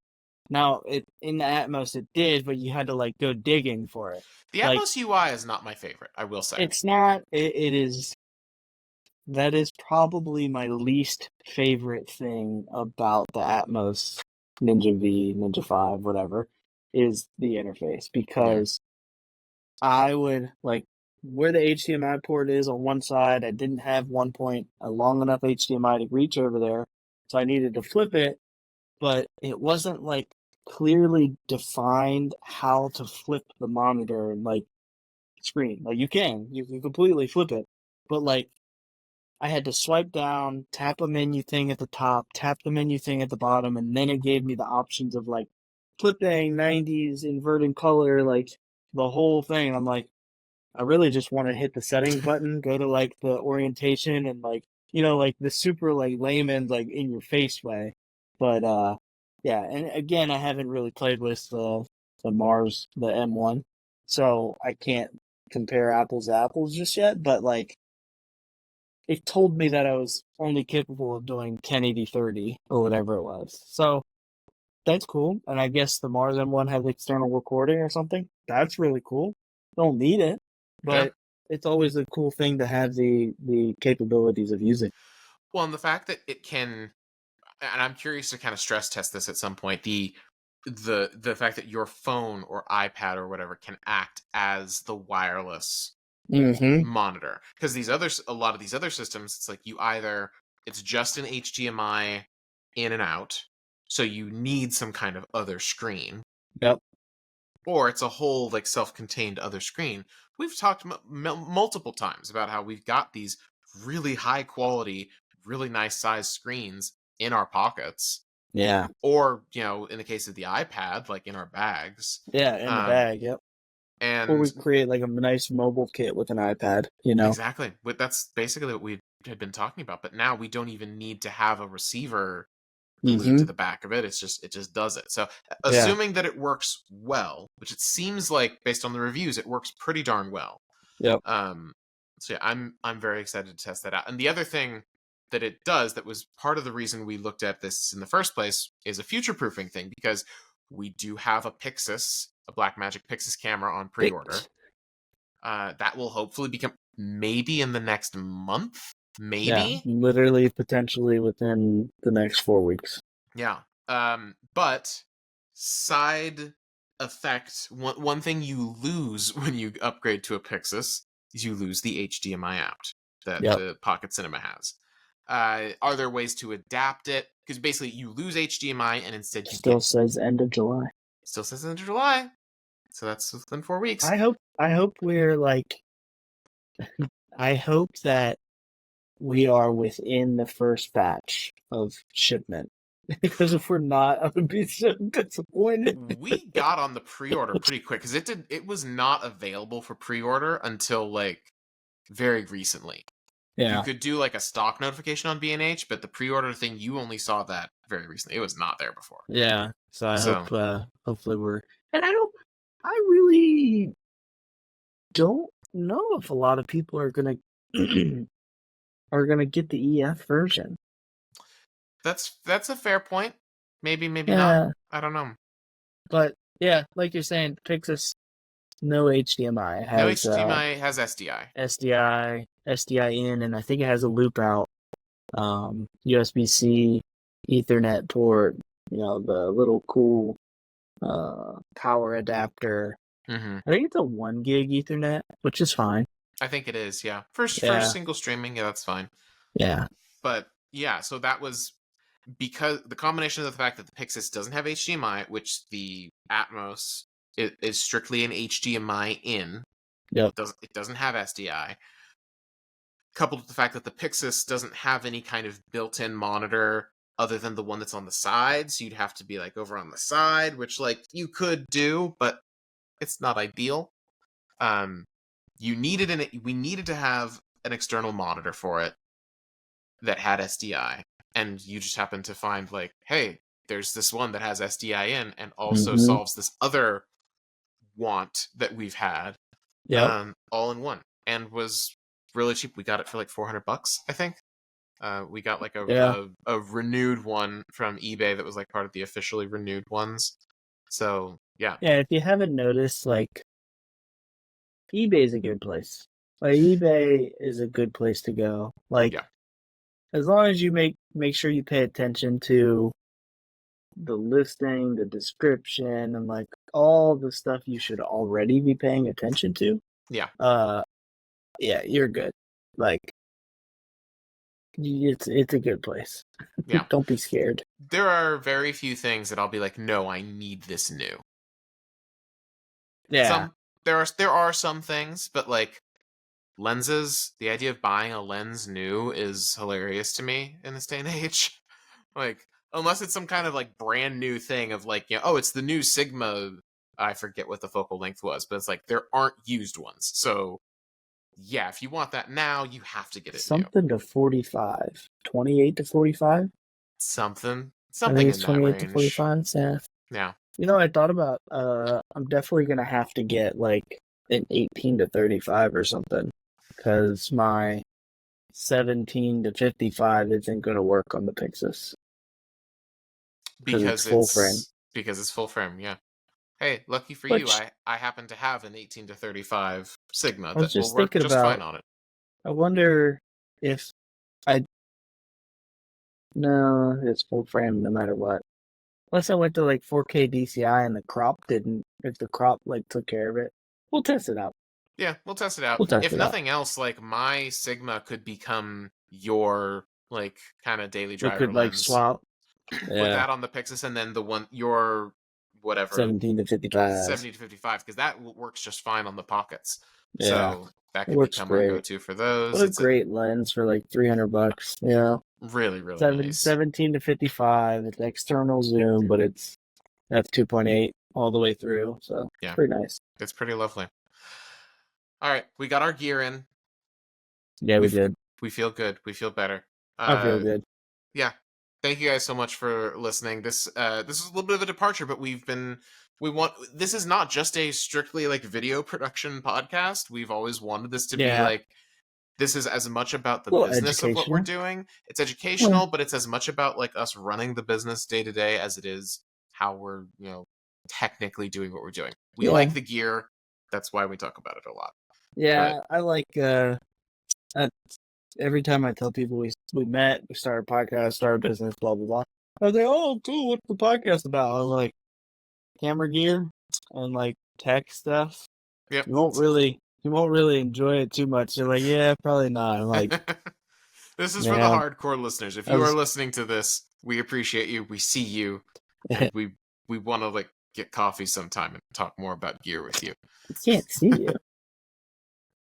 [SPEAKER 1] Now, it in the Atmos it did, but you had to like go digging for it.
[SPEAKER 2] the
[SPEAKER 1] Like
[SPEAKER 2] Atmos UI is not my favorite, I will say.
[SPEAKER 1] it's not. It is. That is probably my least favorite thing about the Atmos Ninja V, Ninja 5, whatever, is the interface
[SPEAKER 2] Yeah.
[SPEAKER 1] because I would like where the HDMI port is on one side, I didn't have a long enough HDMI to reach over there, so I needed to flip it, but it wasn't like clearly defined how to flip the monitor and like screen. Like you can completely flip it, but like I had to swipe down, tap a menu thing at the top, tap the menu thing at the bottom, and then it gave me the options of like flipping, 90s, inverting color, like the whole thing. And I'm like, I really just want to hit the settings button, go to like the orientation and like, like the super like layman, like in your face way. But yeah, and again, I haven't really played with the Mars, the M1, so I can't compare apples to apples just yet. But like, it told me that I was only capable of doing 1080/30 or whatever it was. So that's cool. And I guess the Mars M1 has external recording or something. That's really cool. Don't need it,
[SPEAKER 2] Yeah.
[SPEAKER 1] but it's always a cool thing to have the capabilities of using.
[SPEAKER 2] Well, and the fact that it can, and I'm curious to kind of stress test this at some point, the fact that your phone or iPad or whatever can act as the wireless
[SPEAKER 1] Mm-hmm.
[SPEAKER 2] monitor, because a lot of these other systems, it's like it's just an HDMI in and out, so you need some kind of other screen,
[SPEAKER 1] Yep.
[SPEAKER 2] or it's a whole like self-contained other screen. We've talked multiple times about how we've got these really high quality, really nice sized screens in our pockets,
[SPEAKER 1] Yeah.
[SPEAKER 2] or in the case of the iPad, like in our bags.
[SPEAKER 1] Yeah, in the
[SPEAKER 2] um
[SPEAKER 1] bag. Yep. Or we
[SPEAKER 2] and
[SPEAKER 1] create like a nice mobile kit with an iPad.
[SPEAKER 2] exactly, that's basically what we had been talking about, but now we don't even need to have a receiver glued
[SPEAKER 1] Mm-hmm.
[SPEAKER 2] to the back of it. It just does it. So
[SPEAKER 1] Yeah.
[SPEAKER 2] assuming that it works well, which it seems like based on the reviews it works pretty darn well.
[SPEAKER 1] Yep.
[SPEAKER 2] um so yeah, I'm very excited to test that out. And the other thing that it does, that was part of the reason we looked at this in the first place, is a future proofing thing, because we do have a Blackmagic Pixis camera on pre-order.
[SPEAKER 1] Picked.
[SPEAKER 2] That will hopefully become, maybe in the next month,
[SPEAKER 1] Yeah.
[SPEAKER 2] maybe.
[SPEAKER 1] Literally, potentially within the next 4 weeks.
[SPEAKER 2] Yeah. But side effect, one thing you lose when you upgrade to a Pixis is you lose the HDMI out that
[SPEAKER 1] Yep.
[SPEAKER 2] the Pocket Cinema has. Are there ways to adapt it? Because basically you lose HDMI and instead you
[SPEAKER 1] Still
[SPEAKER 2] get,
[SPEAKER 1] says end of July.
[SPEAKER 2] still says end of July. So that's within 4 weeks.
[SPEAKER 1] I hope we're like I hope that we are within the first batch of shipment. Because if we're not, I would be so disappointed.
[SPEAKER 2] We got on the pre-order pretty quick because it was not available for pre-order until like very recently. You
[SPEAKER 1] Yeah.
[SPEAKER 2] could do like a stock notification on B&H, but the pre-order thing, you only saw that very recently. It was not there before.
[SPEAKER 1] Yeah. So I
[SPEAKER 2] So
[SPEAKER 1] hope hopefully we're and I really don't know if a lot of people are gonna are gonna get the EF version.
[SPEAKER 2] that's a fair point. Maybe, maybe not.
[SPEAKER 1] Yeah.
[SPEAKER 2] I don't know.
[SPEAKER 1] But yeah, like you're saying, Pixis no HDMI. It
[SPEAKER 2] No
[SPEAKER 1] has
[SPEAKER 2] HDMI, has SDI.
[SPEAKER 1] SDI, SDI in, and I think it has a loop out, USB-C, Ethernet port. You know, the little cool power adapter.
[SPEAKER 2] Mm-hmm.
[SPEAKER 1] I think it's a 1 gig Ethernet, which is fine.
[SPEAKER 2] I think it is, yeah. For
[SPEAKER 1] Yeah.
[SPEAKER 2] single streaming, yeah, that's fine.
[SPEAKER 1] Yeah.
[SPEAKER 2] But yeah, so that was because the combination of the fact that the Pixis doesn't have HDMI, which the Atmos is strictly an HDMI in.
[SPEAKER 1] Yep.
[SPEAKER 2] It doesn't have SDI. Coupled with the fact that the Pixis doesn't have any kind of built-in monitor other than the one that's on the side, so you'd have to be like over on the side, which like you could do, but it's not ideal. We needed to have an external monitor for it that had SDI, and you just happen to find like, hey, there's this one that has SDI in and also solves this other want that we've had, all in one, and was really cheap. We got it for like $400, I think. We got like a renewed one from eBay that was like part of the officially renewed ones. So yeah.
[SPEAKER 1] Yeah, if you haven't noticed, like eBay is a good place. Like eBay is a good place to go. Like as long as you make sure you pay attention to the listing, the description, and like all the stuff you should already be paying attention to.
[SPEAKER 2] Yeah.
[SPEAKER 1] Yeah, you're good. Like it's a good place.
[SPEAKER 2] Yeah.
[SPEAKER 1] Don't be scared.
[SPEAKER 2] There are very few things that I'll be like, no, I need this new.
[SPEAKER 1] Yeah.
[SPEAKER 2] There are some things, but like lenses, the idea of buying a lens new is hilarious to me in this day and age. Like, unless it's some kind of like brand new thing of like, oh, it's the new Sigma. I forget what the focal length was, but it's like there aren't used ones. So yeah, if you want that now, you have to get it
[SPEAKER 1] something
[SPEAKER 2] new.
[SPEAKER 1] To 45, 28 to 45.
[SPEAKER 2] Something
[SPEAKER 1] I think
[SPEAKER 2] in
[SPEAKER 1] it's
[SPEAKER 2] that
[SPEAKER 1] 28
[SPEAKER 2] range.
[SPEAKER 1] to 45. Yeah.
[SPEAKER 2] Yeah.
[SPEAKER 1] You know, I thought about. I'm definitely gonna have to get like an 18 to 35 or something, because my 17 to 55 isn't gonna work on the Pixis.
[SPEAKER 2] Because
[SPEAKER 1] it's full frame.
[SPEAKER 2] Because it's full frame, yeah. Hey, lucky for you, I happen to have an 18 to 35 Sigma that will work just fine on it.
[SPEAKER 1] I wonder if no, it's full frame no matter what. Unless I went to like 4K DCI and the crop didn't, if the crop like took care of it. We'll test it out.
[SPEAKER 2] Yeah, we'll test it out. If nothing else, like my Sigma could become your like kind of daily driver
[SPEAKER 1] could
[SPEAKER 2] lens.
[SPEAKER 1] Like swap.
[SPEAKER 2] Put that on the Pixis, and then the one your whatever
[SPEAKER 1] 17 to 55.
[SPEAKER 2] 70 to 55, because that works just fine on the pockets.
[SPEAKER 1] Yeah.
[SPEAKER 2] So that could become our go-to for those.
[SPEAKER 1] What a great lens for like $300. Yeah.
[SPEAKER 2] Really, really nice.
[SPEAKER 1] 17 to 55. It's external zoom, but it's f2.8 all the way through. So
[SPEAKER 2] yeah,
[SPEAKER 1] pretty nice.
[SPEAKER 2] It's pretty lovely. All right, we got our gear in.
[SPEAKER 1] Yeah, we did.
[SPEAKER 2] We feel good. We feel better.
[SPEAKER 1] I feel good.
[SPEAKER 2] Yeah. Thank you guys so much for listening. This is a little bit of a departure, but this is not just a strictly like video production podcast. We've always wanted this to be like, this is as much about the business of what we're doing. It's educational, but it's as much about like us running the business day to day as it is how we're, technically doing what we're doing. We like the gear. That's why we talk about it a lot.
[SPEAKER 1] Yeah, but I like every time I tell people we met, we started a podcast, started a business, blah blah blah. I was like, oh cool, what's the podcast about? I'm like, camera gear and like tech stuff.
[SPEAKER 2] Yep.
[SPEAKER 1] You won't really enjoy it too much. They're like, yeah, probably not. I'm like,
[SPEAKER 2] this is for the hardcore listeners. If you are listening to this, we appreciate you. We see you. And we want to like get coffee sometime and talk more about gear with you.
[SPEAKER 1] I can't see you.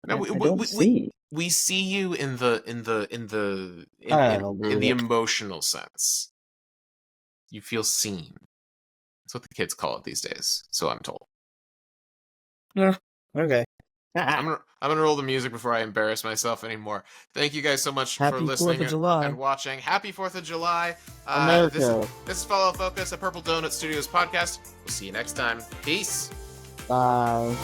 [SPEAKER 2] No,
[SPEAKER 1] I don't see.
[SPEAKER 2] we see you in the emotional sense. You feel seen. That's what the kids call it these days. So I'm told.
[SPEAKER 1] Yeah. Okay.
[SPEAKER 2] I'm gonna roll the music before I embarrass myself anymore. Thank you guys so much for listening
[SPEAKER 1] 4th of July.
[SPEAKER 2] and watching. Happy 4th of July,
[SPEAKER 1] America.
[SPEAKER 2] This is Follow Focus, a Purple Donut Studios podcast. We'll see you next time. Peace.
[SPEAKER 1] Bye.